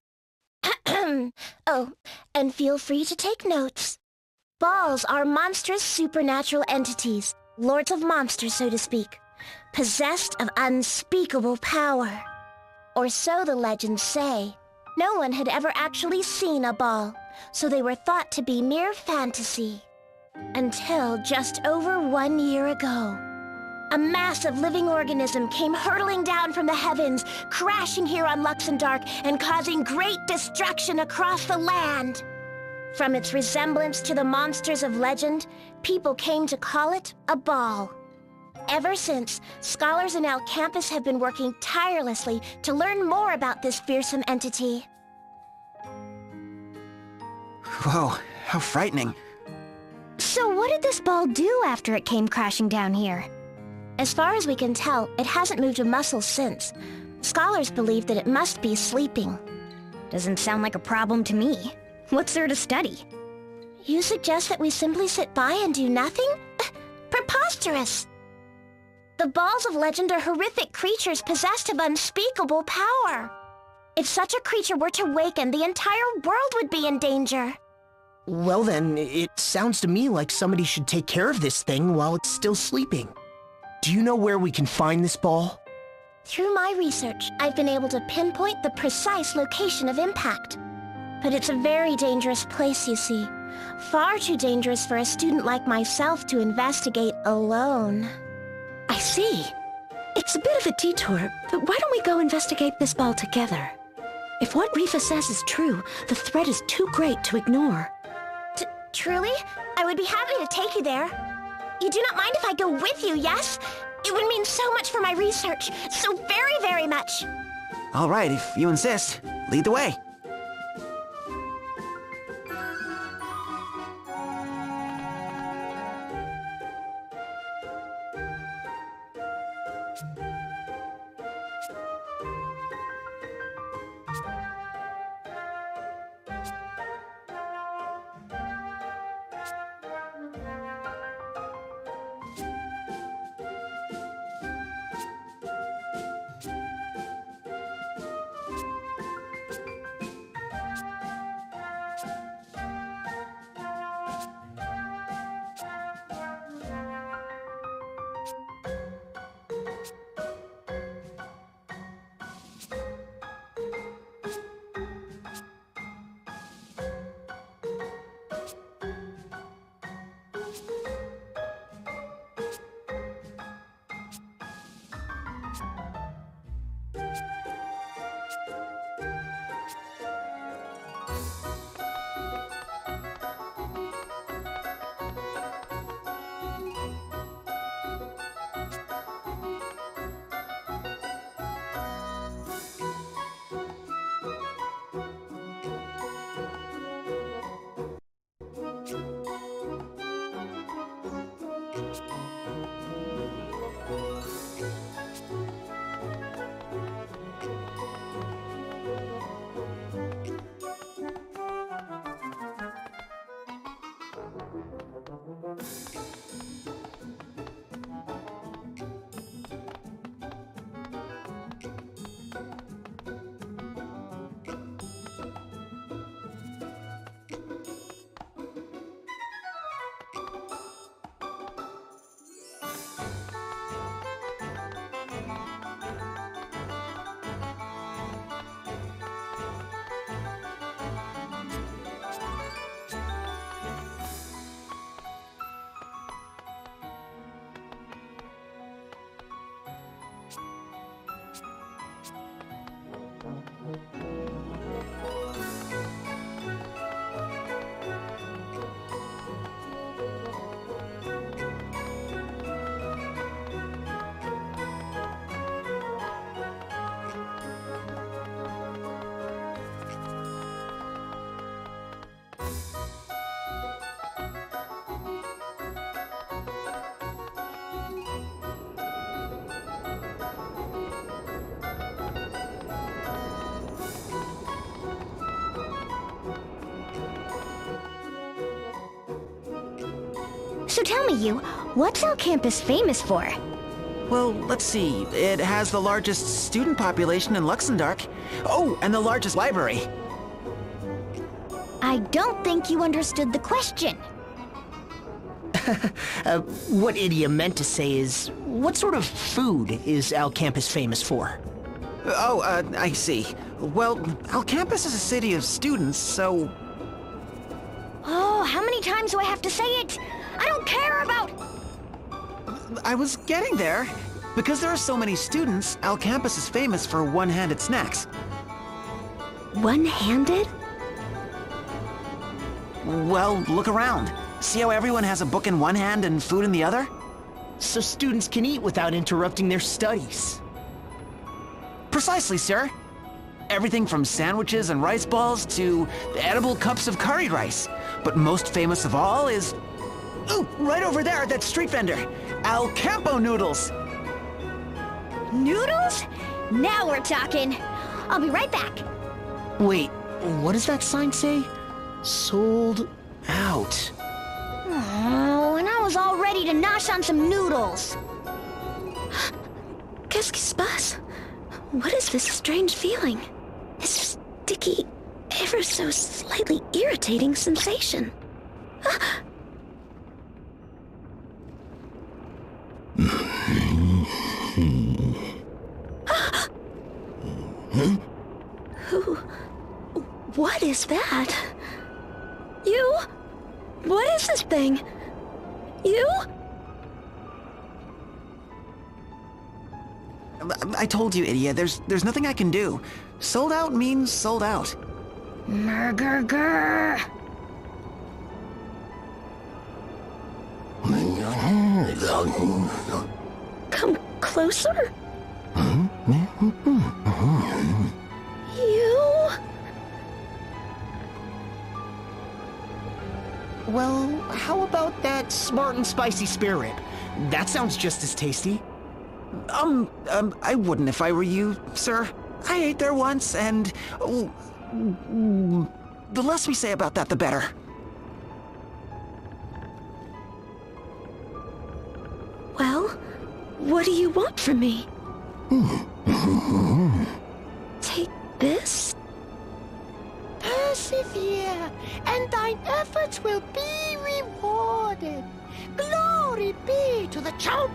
D: Oh, and feel free to take notes. Balls are monstrous supernatural entities, lords of monsters, so to speak, possessed of unspeakable power. Or so the legends say. No one had ever actually seen a ball, so they were thought to be mere fantasy. Until just over 1 year ago. A massive living organism came hurtling down from the heavens, crashing here on Luxendark and causing great destruction across the land. From its resemblance to the monsters of legend, people came to call it a ball. Ever since, scholars in El Campus have been working tirelessly to learn more about this fearsome entity.
B: Whoa, how frightening.
D: So what did this ball do after it came crashing down here? As far as we can tell, it hasn't moved a muscle since. Scholars believe that it must be sleeping.
E: Doesn't sound like a problem to me. What's there to study?
D: You suggest that we simply sit by and do nothing? Preposterous! The balls of legend are horrific creatures possessed of unspeakable power. If such a creature were to waken, the entire world would be in danger.
G: well then, it sounds to me like somebody should take care of this thing while it's still sleeping. Do you know where we can find this ball?
D: Through my research, I've been able to pinpoint the precise location of impact. But it's a very dangerous place, you see. Far too dangerous for a student like myself to investigate alone.
M: I see. It's a bit of a detour, but why don't we go investigate this ball together? If what Rifa says is true, the threat is too great to ignore.
D: Truly? I would be happy to take you there. You do not mind if I go with you, yes? It would mean so much for my research. So very, very much.
B: All right, if you insist, lead the way.
E: So tell me, you, what's our campus famous for?
B: Well, let's see. It has the largest student population in Luxembourg. Oh, and the largest library.
E: I don't think you understood the question.
G: What Idia meant to say is, what sort of food is Al Campus famous for?
B: Oh, I see. Well, Al Campus is a city of students, so...
E: Oh, how many times do I have to say it? I don't care about...
B: I was getting there. Because there are so many students, Al Campus is famous for one-handed snacks.
D: One-handed?
B: Well, look around. See how everyone has a book in one hand and food in the other?
G: So students can eat without interrupting their studies.
B: Precisely, sir. Everything from sandwiches and rice balls to edible cups of curry rice. But most famous of all is... Ooh, right over there, that street vendor. Al Campo noodles.
E: Noodles? Now we're talking. I'll be right back.
G: Wait, what does that sign say? Sold out.
E: Oh, and I was all ready to nosh on some noodles.
D: Qu'est-ce qui se passe? What is this strange feeling? This sticky, ever so slightly irritating sensation. What is that? You? What is this thing? You?
B: I told you, idiot. There's nothing I can do. Sold out means sold out.
E: Murgurgur.
D: Come closer? You?
G: Well, how about that smart and spicy spare rib? That sounds just as tasty.
B: I wouldn't if I were you, sir. I ate there once, and... the less we say about that, the better.
D: Well, what do you want from me? Take this?
R: Persevere, and thine efforts will be rewarded. Glory be to the Chomp!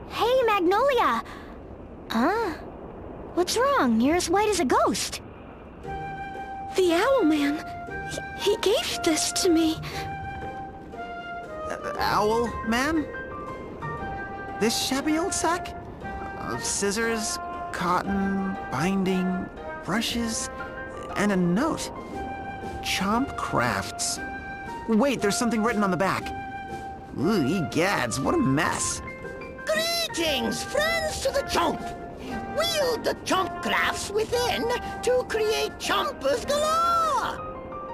E: Hey, Magnolia! What's wrong? You're as white as a ghost.
D: The Owl Man. He gave this to me.
B: Owl man? This shabby old sack? Scissors, cotton, binding, brushes, and a note. Chomp Crafts. Wait, there's something written on the back. Ooh, egads, what a mess.
R: Greetings, friends to the Chomp! Wield the Chomp Crafts within to create Chompers galore!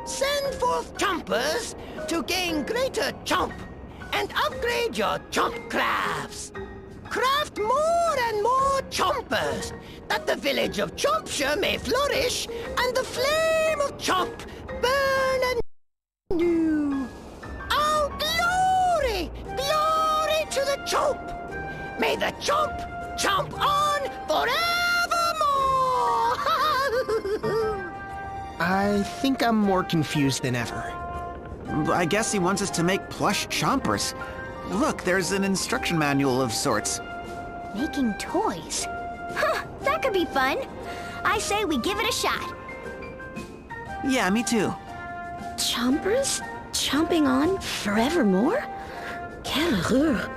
R: Send forth Chompers to gain greater Chomp and upgrade your Chomp Crafts. Craft more and more Chompers, that the village of Chompshire may flourish and the flame of Chomp burn anew. Oh, glory! Glory to the Chomp! May the Chomp chomp on forevermore!
G: I think I'm more confused than ever.
B: I guess he wants us to make plush chompers. Look, there's an instruction manual of sorts.
E: Making toys? Huh, that could be fun. I say we give it a shot.
B: Yeah, me too.
D: Chompers? Chomping on forevermore? Quelle horreur!